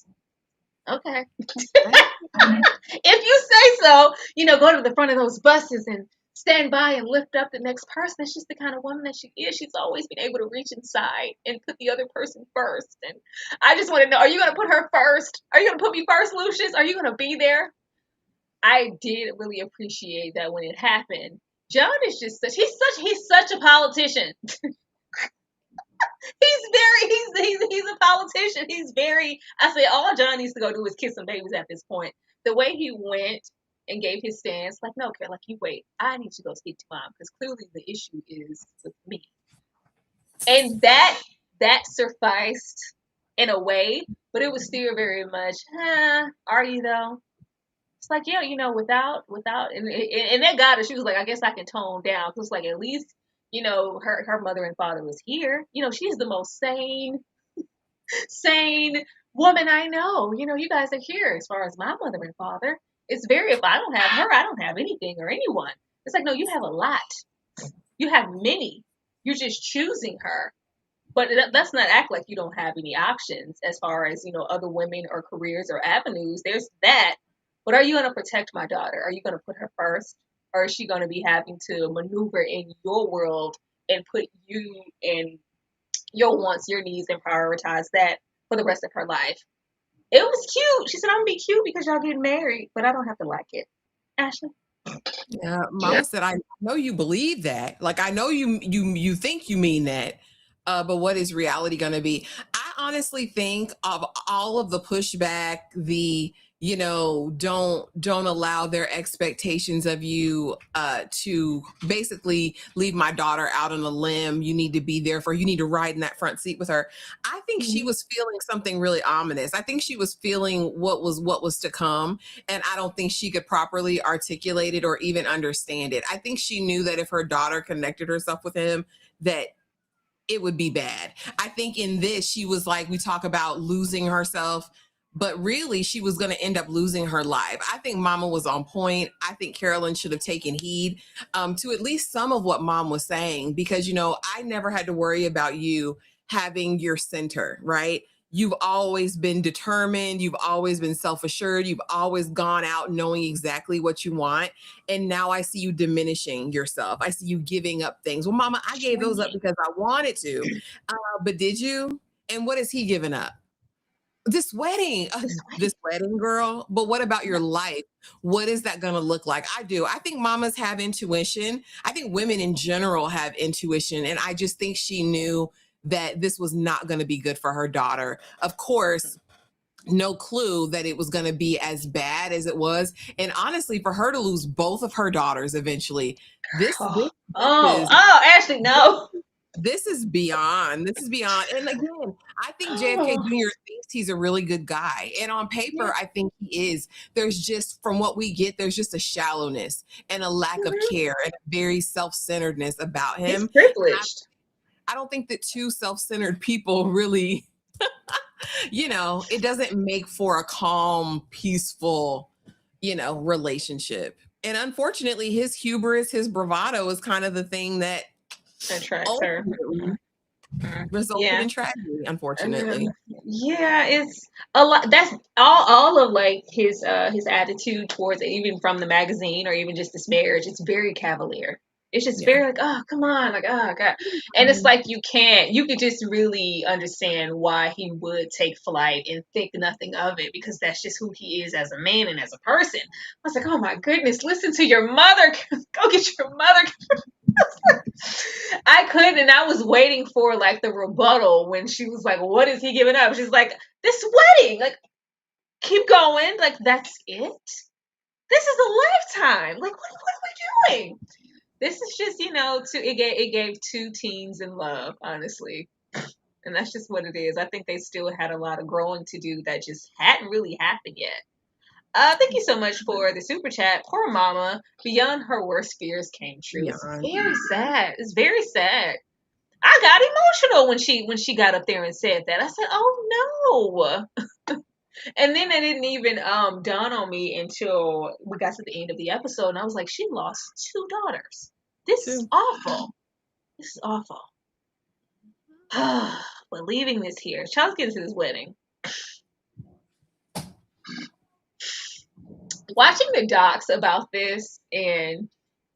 Okay. If you say so, go to the front of those buses and stand by and lift up the next person. That's just the kind of woman that she is. She's always been able to reach inside and put the other person first. And I just want to know, are you going to put her first? Are you going to put me first, Lucius? Are you going to be there? I did really appreciate that when it happened. John is just he's such a politician. He's a politician. I say all John needs to go do is kiss some babies at this point. The way he went and gave his stance, like, no, Care, like, you wait. I need to go speak to mom because clearly the issue is with me. And that sufficed in a way, but it was still very much, are you though? It's like, yeah, without, and that got her. She was like, I guess I can tone down because like at least her mother and father was here. She's the most sane woman I know. You guys are here. As far as my mother and father, it's very. If I don't have her, I don't have anything or anyone. It's like, no, you have a lot. You have many. You're just choosing her. But let's not act like you don't have any options as far as other women or careers or avenues. There's that. But are you going to protect my daughter? Are you going to put her first? Or is she going to be having to maneuver in your world and put you in your wants, your needs, and prioritize that for the rest of her life? It was cute. She said, I'm going to be cute because y'all getting married, but I don't have to like it. Ashley? Yeah, Mama said, I know you believe that. Like, I know you think you mean that. But what is reality going to be? I honestly think of all of the pushback, the don't allow their expectations of you to basically leave my daughter out on a limb. You need to be there for her. You need to ride in that front seat with her. I think she was feeling something really ominous. I think she was feeling what was to come, and I don't think she could properly articulate it or even understand it. I think she knew that if her daughter connected herself with him, that it would be bad. I think in this, she was like, we talk about losing herself, but really she was going to end up losing her life. I think Mama was on point. I think Carolyn should have taken heed to at least some of what Mom was saying, because, I never had to worry about you having your center, right? You've always been determined. You've always been self-assured. You've always gone out knowing exactly what you want. And now I see you diminishing yourself. I see you giving up things. Well, Mama, I gave those up because I wanted to. But did you? And what is he giving up? This wedding, girl. But what about your life? What is that going to look like? I do. I think mamas have intuition. I think women in general have intuition. And I just think she knew that this was not going to be good for her daughter. Of course, no clue that it was going to be as bad as it was. And honestly, for her to lose both of her daughters eventually, this Ashley, no. This is beyond. And again, I think JFK Jr. thinks he's a really good guy. And on paper, I think he is. There's just, from what we get, there's just a shallowness and a lack of care and a very self-centeredness about him. He's privileged. I don't think that two self-centered people really, it doesn't make for a calm, peaceful, relationship. And unfortunately, his hubris, his bravado is kind of the thing that attracts her. Resulted in tragedy, unfortunately. Yeah, it's a lot. That's all of like his attitude towards it, even from the magazine or even just this marriage. It's very cavalier. It's just very like, oh, come on, like, oh god. And it's like you could just really understand why he would take flight and think nothing of it, because that's just who he is as a man and as a person. I was like, oh my goodness, listen to your mother. Go get your mother. I couldn't, and I was waiting for like the rebuttal when she was like, what is he giving up? She's like, this wedding, like, keep going, like, that's it. This is a lifetime. Like, what are we doing? This is just, it gave two teens in love, honestly. And that's just what it is. I think they still had a lot of growing to do that just hadn't really happened yet. Thank you so much for the super chat. Poor mama. Beyond her worst fears came true. It's Beyond. very sad. It's very sad. I got emotional when she got up there and said that. I said, "Oh no!" And then it didn't even dawn on me until we got to the end of the episode, and I was like, "She lost two daughters. This is Too. awful. This is awful." But leaving this here, Charles gets to this wedding. Watching the docs about this and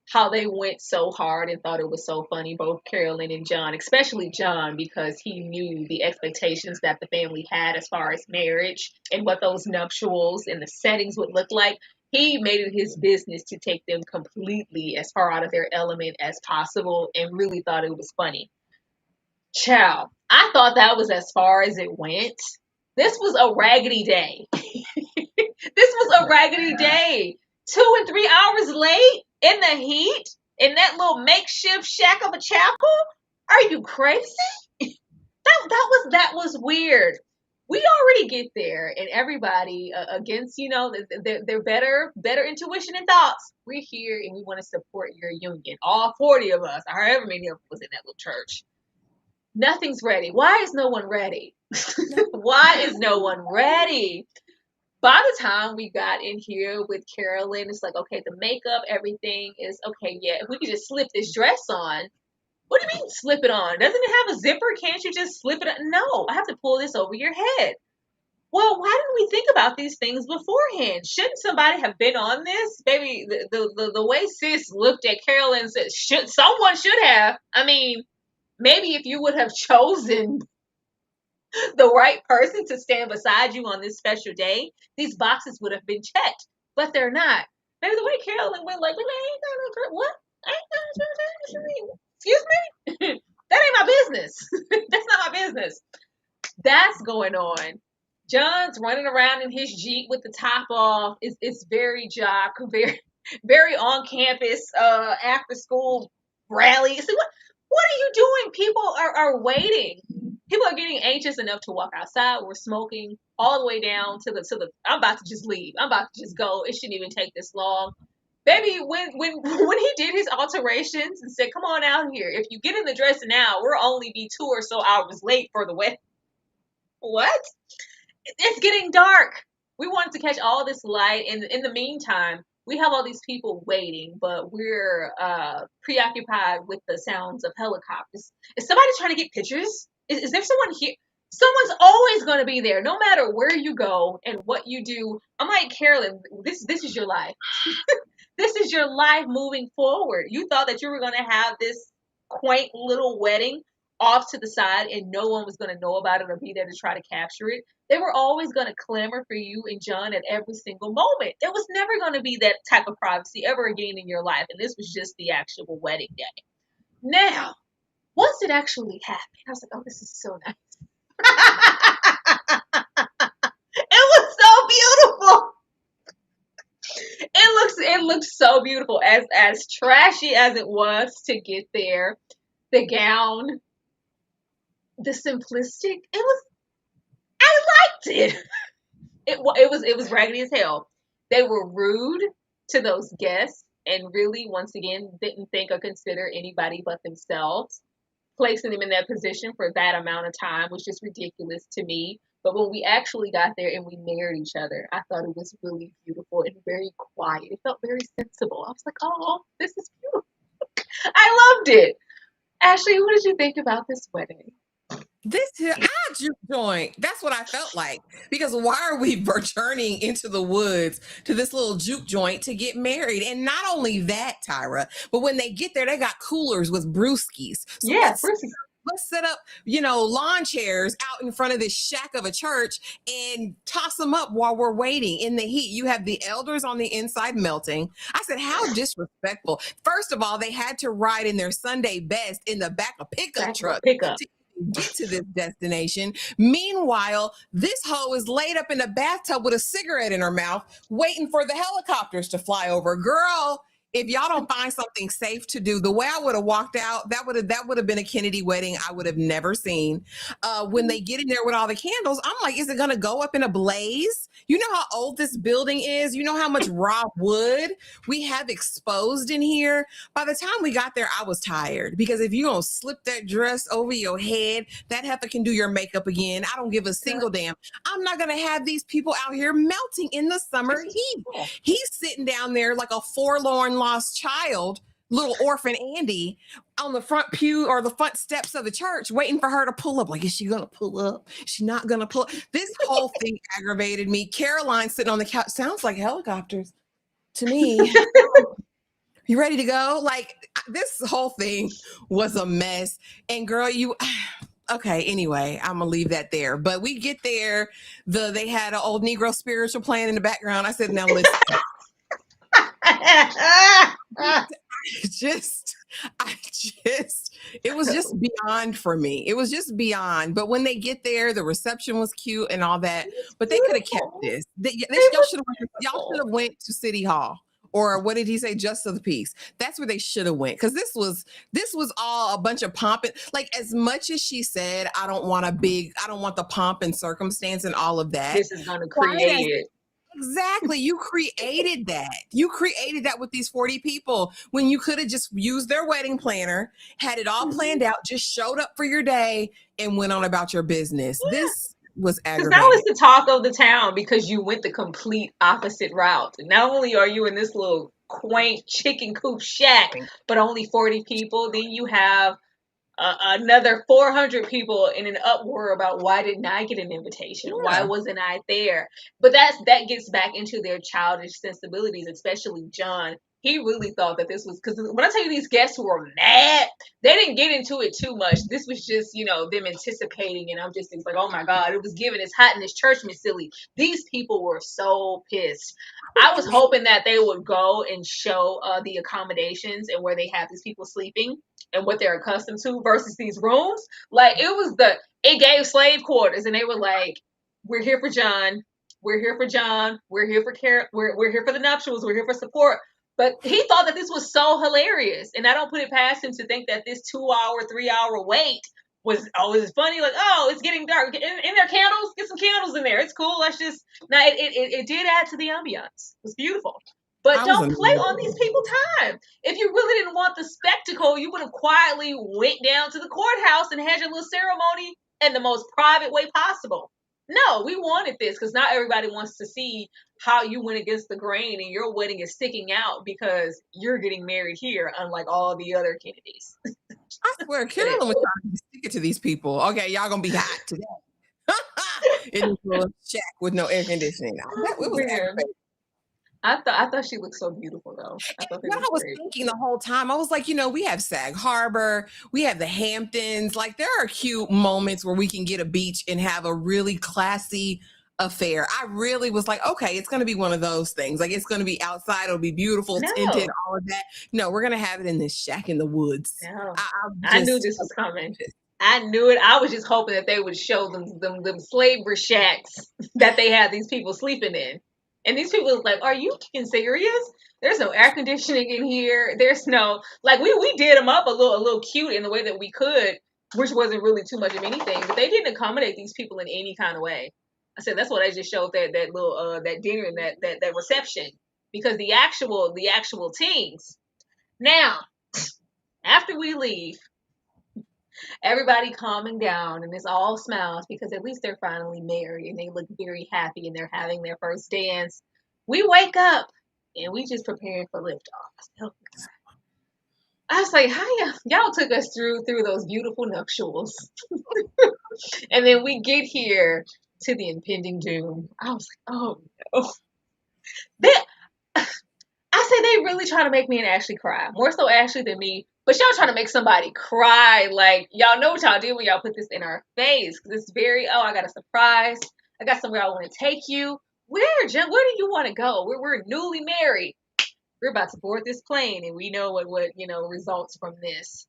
how they went so hard and thought it was so funny, both Carolyn and John, especially John, because he knew the expectations that the family had as far as marriage and what those nuptials and the settings would look like. He made it his business to take them completely as far out of their element as possible and really thought it was funny. Chow, I thought that was as far as it went. This was a raggedy day. This was a raggedy day. 2 and 3 hours late in the heat in that little makeshift shack of a chapel. Are you crazy? That was weird. We already get there, and everybody against their better intuition and thoughts. We're here, and we want to support your union. All 40 of us, or however many of us was in that little church. Nothing's ready. Why is no one ready? Why is no one ready? By the time we got in here with Carolyn, it's like, okay, the makeup, everything is okay. Yeah, if we could just slip this dress on. What do you mean slip it on? Doesn't it have a zipper? Can't you just slip it on? No, I have to pull this over your head. Well, why didn't we think about these things beforehand? Shouldn't somebody have been on this? Baby, the way sis looked at Carolyn and said, someone should have. I mean, maybe if you would have chosen the right person to stand beside you on this special day, these boxes would have been checked, but they're not. Maybe the way Carolyn went, like, what? Excuse me? That ain't my business. That's not my business. That's going on. John's running around in his Jeep with the top off. It's very jock, very on campus, after school rally. See, what are you doing? People are waiting. People are getting anxious enough to walk outside. We're smoking all the way down to the. I'm about to just leave. I'm about to just go. It shouldn't even take this long. Baby, when he did his alterations and said, "Come on out here. If you get in the dress now, we'll only be 2 or so hours late for the wedding." What? It's getting dark. We wanted to catch all this light, and in the meantime, we have all these people waiting, but we're preoccupied with the sounds of helicopters. Is somebody trying to get pictures? Is there someone here? Someone's always going to be there, no matter where you go and what you do. I'm like, Carolyn, this is your life. This is your life moving forward. You thought that you were going to have this quaint little wedding off to the side and no one was going to know about it or be there to try to capture it. They were always going to clamor for you and John at every single moment. There was never going to be that type of privacy ever again in your life. And this was just the actual wedding day. Now, once it actually happened, I was like, oh, this is so nice. It was so beautiful. It looks so beautiful. As trashy as it was to get there, the gown, the simplistic, I liked it. It was raggedy as hell. They were rude to those guests and really, once again, didn't think or consider anybody but themselves. Placing them in that position for that amount of time was just ridiculous to me. But when we actually got there and we married each other, I thought it was really beautiful and very quiet. It felt very sensible. I was like, oh, this is beautiful. I loved it. Ashley, what did you think about this wedding? This here, juke joint. That's what I felt like. Because why are we returning into the woods to this little juke joint to get married? And not only that, Tyra, but when they get there, they got coolers with brewskis. So Yeah, let's set up, lawn chairs out in front of this shack of a church and toss them up while we're waiting in the heat. You have the elders on the inside melting. I said, how disrespectful. First of all, they had to ride in their Sunday best in the back of pickup truck to get to this destination. Meanwhile, this hoe is laid up in a bathtub with a cigarette in her mouth, waiting for the helicopters to fly over. Girl, if y'all don't find something safe to do, the way I would have walked out, that would have been a Kennedy wedding I would have never seen. When they get in there with all the candles, I'm like, is it gonna go up in a blaze? You know how old this building is. You know how much raw wood we have exposed in here. By the time we got there, I was tired because if you don't slip that dress over your head, that heifer can do your makeup again. I don't give a single damn. I'm not gonna have these people out here melting in the summer heat. He's sitting down there like a forlorn lost child, little orphan Andy, on the front pew or the front steps of the church, waiting for her to pull up. Like, is she gonna pull up? Is she not gonna pull up? This whole thing aggravated me. Caroline sitting on the couch, sounds like helicopters to me. You ready to go? Like, this whole thing was a mess. And girl, okay, anyway, I'm gonna leave that there. But we get there, they had an old Negro spiritual playing in the background. I said, now listen. It was just beyond for me. It was just beyond. But when they get there, the reception was cute and all that. But they could have kept this. Y'all should have went to City Hall. Or what did he say? Just of the Peace. That's where they should have went. Because this was all a bunch of pomp. Like, as much as she said, I don't want the pomp and circumstance and all of that. This is going to create it. Exactly. You created that. You created that with these 40 people when you could have just used their wedding planner, had it all planned out, just showed up for your day and went on about your business. Yeah. This was aggravating. That was the talk of the town because you went the complete opposite route. Not only are you in this little quaint chicken coop shack, but only 40 people, then you have another 400 people in an uproar about why didn't I get an invitation? Yeah. Why wasn't I there? But that gets back into their childish sensibilities, especially John. He really thought that this was, because when I tell you these guests were mad, they didn't get into it too much. This was just, them anticipating, and I'm just like, oh my God, it was given as hot in this church, Miss Silly. These people were so pissed. I was hoping that they would go and show the accommodations and where they have these people sleeping and what they're accustomed to versus these rooms. Like, it gave slave quarters, and they were like, we're here for John. We're here for John. We're here for we're here for the nuptials. We're here for support. But he thought that this was so hilarious. And I don't put it past him to think that this 2-hour, 3-hour wait was always funny. Like, oh, it's getting dark. In there candles? Get some candles in there. It's cool. Let's just... Now, it did add to the ambiance. It was beautiful. But don't play on these people's time. If you really didn't want the spectacle, you would have quietly went down to the courthouse and had your little ceremony in the most private way possible. No, we wanted this because not everybody wants to see how you went against the grain and your wedding is sticking out because you're getting married here, unlike all the other Kennedys. I swear, Carolyn was trying to stick it to these people. Okay, y'all gonna be hot today. In this little shack with no air conditioning. It was aggravating. I thought she looked so beautiful though. I was thinking the whole time. I was like, we have Sag Harbor, we have the Hamptons. Like, there are cute moments where we can get a beach and have a really classy affair. I really was like, okay, it's going to be one of those things. Like, it's going to be outside. It'll be beautiful, tinted, all of that. No, we're going to have it in this shack in the woods. No. I knew this was coming. I knew it. I was just hoping that they would show them slavery shacks that they had these people sleeping in. And these people was like, are you serious? There's no air conditioning in here. There's no, like, we did them up a little cute in the way that we could, which wasn't really too much of anything, but they didn't accommodate these people in any kind of way. I said, that's what I just showed that little, that dinner and that reception, because the actual teens. Now, after we leave, everybody calming down and it's all smiles because at least they're finally married and they look very happy and they're having their first dance. We wake up and we just preparing for liftoff. I was like, hi, y'all took us through those beautiful nuptials. And then we get here to the impending doom. I was like, oh no. I say they really trying to make me and Ashley cry. More so Ashley than me. But y'all trying to make somebody cry. Like, y'all know what y'all did when y'all put this in our face. Because it's very, I got a surprise. I got somewhere I want to take you. Where, Jen? Where do you want to go? We're newly married. We're about to board this plane. And we know what results from this.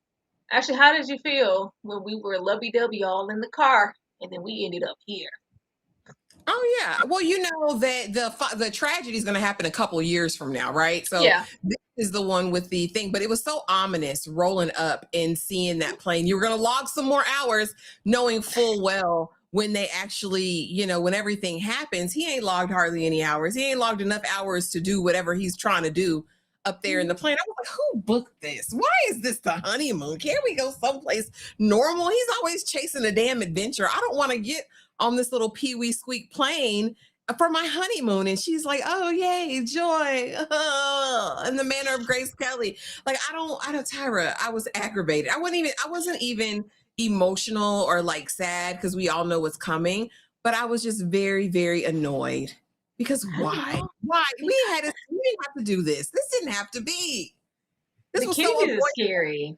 Actually, how did you feel when we were lovey-dovey all in the car? And then we ended up here. Oh, yeah. Well, that the tragedy is going to happen a couple of years from now, right? So yeah. is the one with the thing, but it was so ominous rolling up and seeing that plane. You were going to log some more hours, knowing full well when they actually, when everything happens, he ain't logged hardly any hours. He ain't logged enough hours to do whatever he's trying to do up there in the plane. I was like, who booked this? Why is this the honeymoon? Can't we go someplace normal? He's always chasing a damn adventure. I don't want to get on this little pee-wee squeak plane for my honeymoon. And she's like, oh yay, joy. In the manner of Grace Kelly. Like, I don't, Tyra, I was aggravated. I wasn't even emotional or like sad because we all know what's coming, but I was just very, very annoyed because why? Why? We didn't have to do this. This didn't have to be. This The was so Kennedys is avoidable. scary.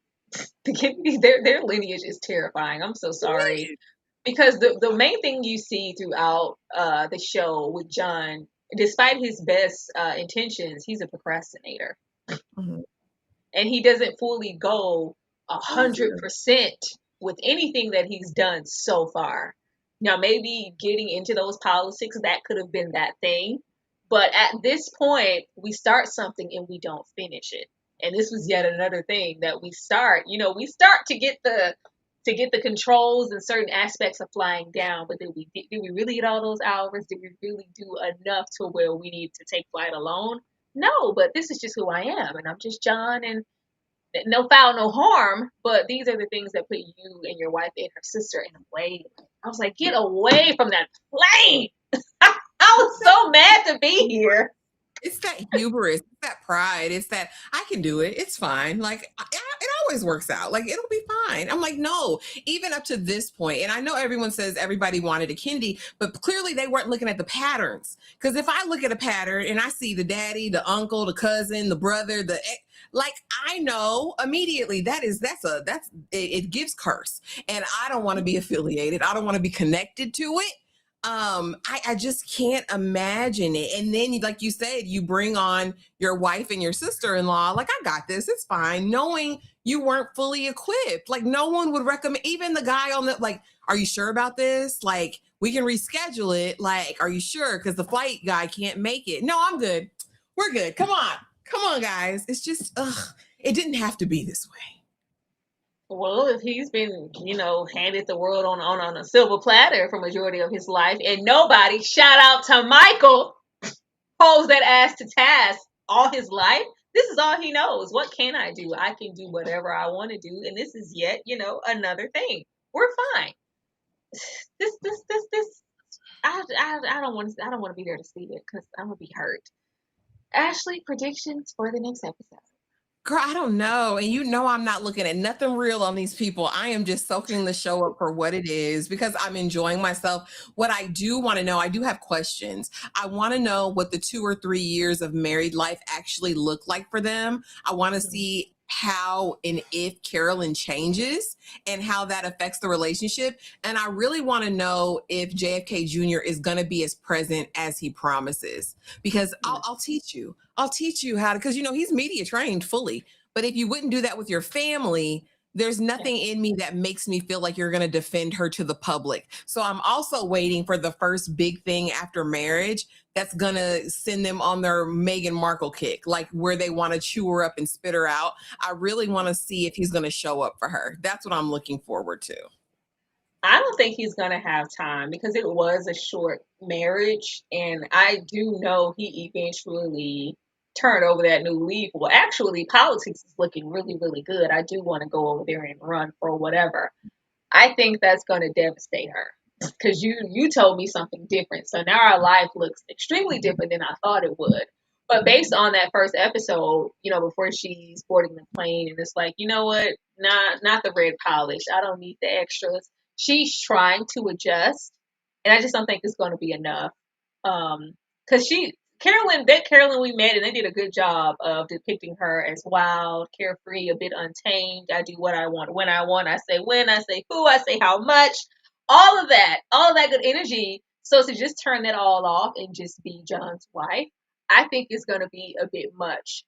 The Kennedys, their lineage is terrifying. I'm so sorry. Because the main thing you see throughout the show with John, despite his best intentions, he's a procrastinator, Mhm. and he doesn't fully go Oh, he's here. 100% with anything that he's done so far. Now, maybe getting into those politics, that could have been that thing, but at this point, we start something and we don't finish it. And this was yet another thing that we start. We start to get the controls and certain aspects of flying down, but did we really get all those hours? Did we really do enough to where we need to take flight alone? No, but this is just who I am, and I'm just John, and no foul, no harm. But these are the things that put you and your wife and her sister in a way. I was like, get away from that plane. I was so mad to be here. It's that hubris, it's that pride, it's that I can do it. It's fine. Like it always works out. Like it'll be fine. I'm like, no, even up to this point. And I know everyone says everybody wanted a Kendi, but clearly they weren't looking at the patterns. Because if I look at a pattern and I see the daddy, the uncle, the cousin, the brother, like I know immediately it gives curse. And I don't want to be affiliated. I don't want to be connected to it. I just can't imagine it. And then like you said, you bring on your wife and your sister-in-law, like I got this, it's fine, knowing you weren't fully equipped. Like no one would recommend, even the guy on the, like, are you sure about this? Like we can reschedule it. Like, are you sure? Because the flight guy can't make it. No, I'm good. We're good. Come on guys. It's just it didn't have to be this way. Well, if he's been, handed the world on a silver platter for majority of his life, and nobody, shout out to Michael, holds that ass to task all his life. This is all he knows. What can I do? I can do whatever I want to do, and this is yet, another thing. We're fine. This. I don't want to be there to see it because I'm gonna be hurt. Ashley, predictions for the next episode. Girl, I don't know. And I'm not looking at nothing real on these people. I am just soaking the show up for what it is because I'm enjoying myself. What I do want to know, I do have questions. I want to know what the 2 or 3 years of married life actually look like for them. I want to see how and if Carolyn changes and how that affects the relationship. And I really want to know if JFK Jr. is going to be as present as he promises because I'll teach you. I'll teach you how to, because he's media trained fully. But if you wouldn't do that with your family, there's nothing in me that makes me feel like you're going to defend her to the public. So I'm also waiting for the first big thing after marriage that's going to send them on their Meghan Markle kick, like where they want to chew her up and spit her out. I really want to see if he's going to show up for her. That's what I'm looking forward to. I don't think he's going to have time because it was a short marriage. And I do know he eventually turned over that new leaf. Well, actually, politics is looking really, really good. I do want to go over there and run for whatever. I think that's going to devastate her because you told me something different. So now our life looks extremely different than I thought it would. But based on that first episode, before she's boarding the plane, and it's like, you know what? Not the red polish. I don't need the extras. She's trying to adjust, and I just don't think it's going to be enough. Because Carolyn we met, and they did a good job of depicting her as wild, carefree, a bit untamed. I do what I want, when I want. I say when, I say who, I say how much. All of that good energy. So to just turn that all off and just be John's wife, I think is going to be a bit much.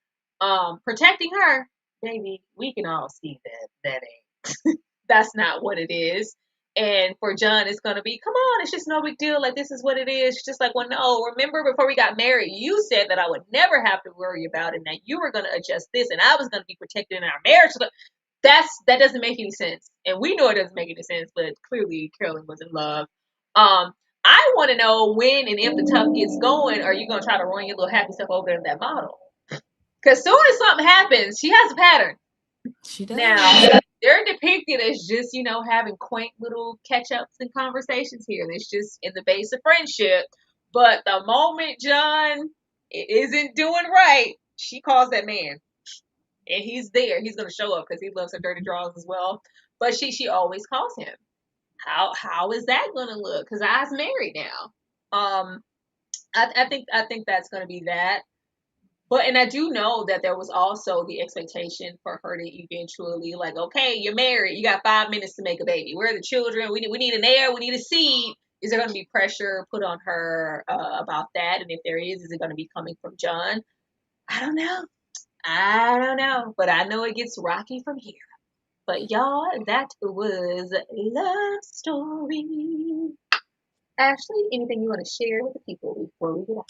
Protecting her, baby, we can all see that ain't. That's not what it is. And for John, it's going to be, come on, it's just no big deal. Like, this is what it is. She's just like, well, no, remember before we got married, you said that I would never have to worry about it, and that you were going to adjust this, and I was going to be protected in our marriage. That doesn't make any sense. And we know it doesn't make any sense, but clearly Carolyn was in love. I want to know when and if the tough gets going, are you going to try to run your little happy stuff over there in that bottle? Because soon as something happens, she has a pattern. She does. Now, they're depicted as just, having quaint little catch-ups and conversations here. And it's just in the base of friendship. But the moment John isn't doing right, she calls that man. And he's there. He's going to show up because he loves her dirty drawers as well. But she always calls him. How is that going to look? Because I's married now. I think that's going to be that. But, and I do know that there was also the expectation for her to eventually, like, okay, you're married. You got 5 minutes to make a baby. Where are the children? We need an heir. We need a seed. Is there going to be pressure put on her about that? And if there is it going to be coming from John? I don't know. But I know it gets rocky from here. But y'all, that was Love Story. Ashley, anything you want to share with the people before we get out?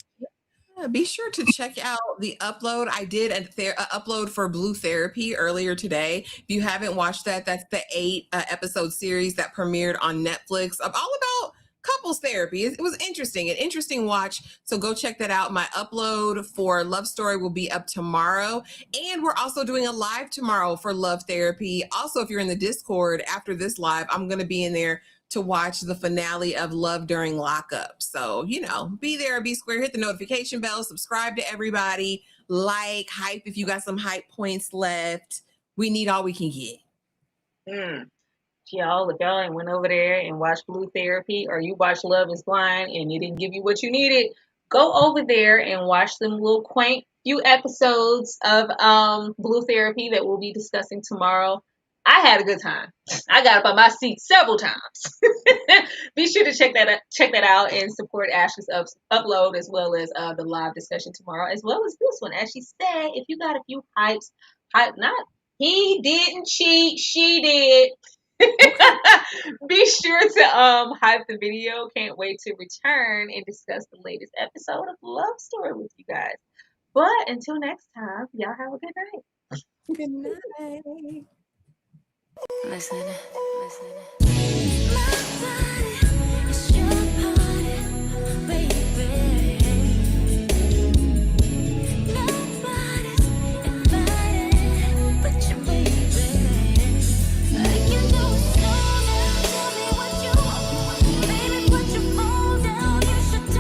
Be sure to check out the upload. I did an upload for Blue Therapy earlier today. If you haven't watched that, that's the 8 episode series that premiered on Netflix of all about couples therapy. It was interesting, an interesting watch. So go check that out. My upload for Love Story will be up tomorrow. And we're also doing a live tomorrow for Love Therapy. Also, if you're in the Discord after this live, I'm going to be in there to watch the finale of Love During Lockup. So, be there, be square, hit the notification bell, subscribe to everybody, like, hype if you got some hype points left. We need all we can get. Y'all, if y'all went over there and watched Blue Therapy, or you watched Love is Blind and it didn't give you what you needed, go over there and watch them little quaint few episodes of Blue Therapy that we'll be discussing tomorrow. I had a good time. I got up on my seat several times. Be sure to check that out and support Ashley's upload, as well as the live discussion tomorrow, as well as this one. As she said, if you got a few he didn't cheat, she did. Be sure to hype the video. Can't wait to return and discuss the latest episode of Love Story with you guys. But until next time, y'all have a good night. Good night. Listen.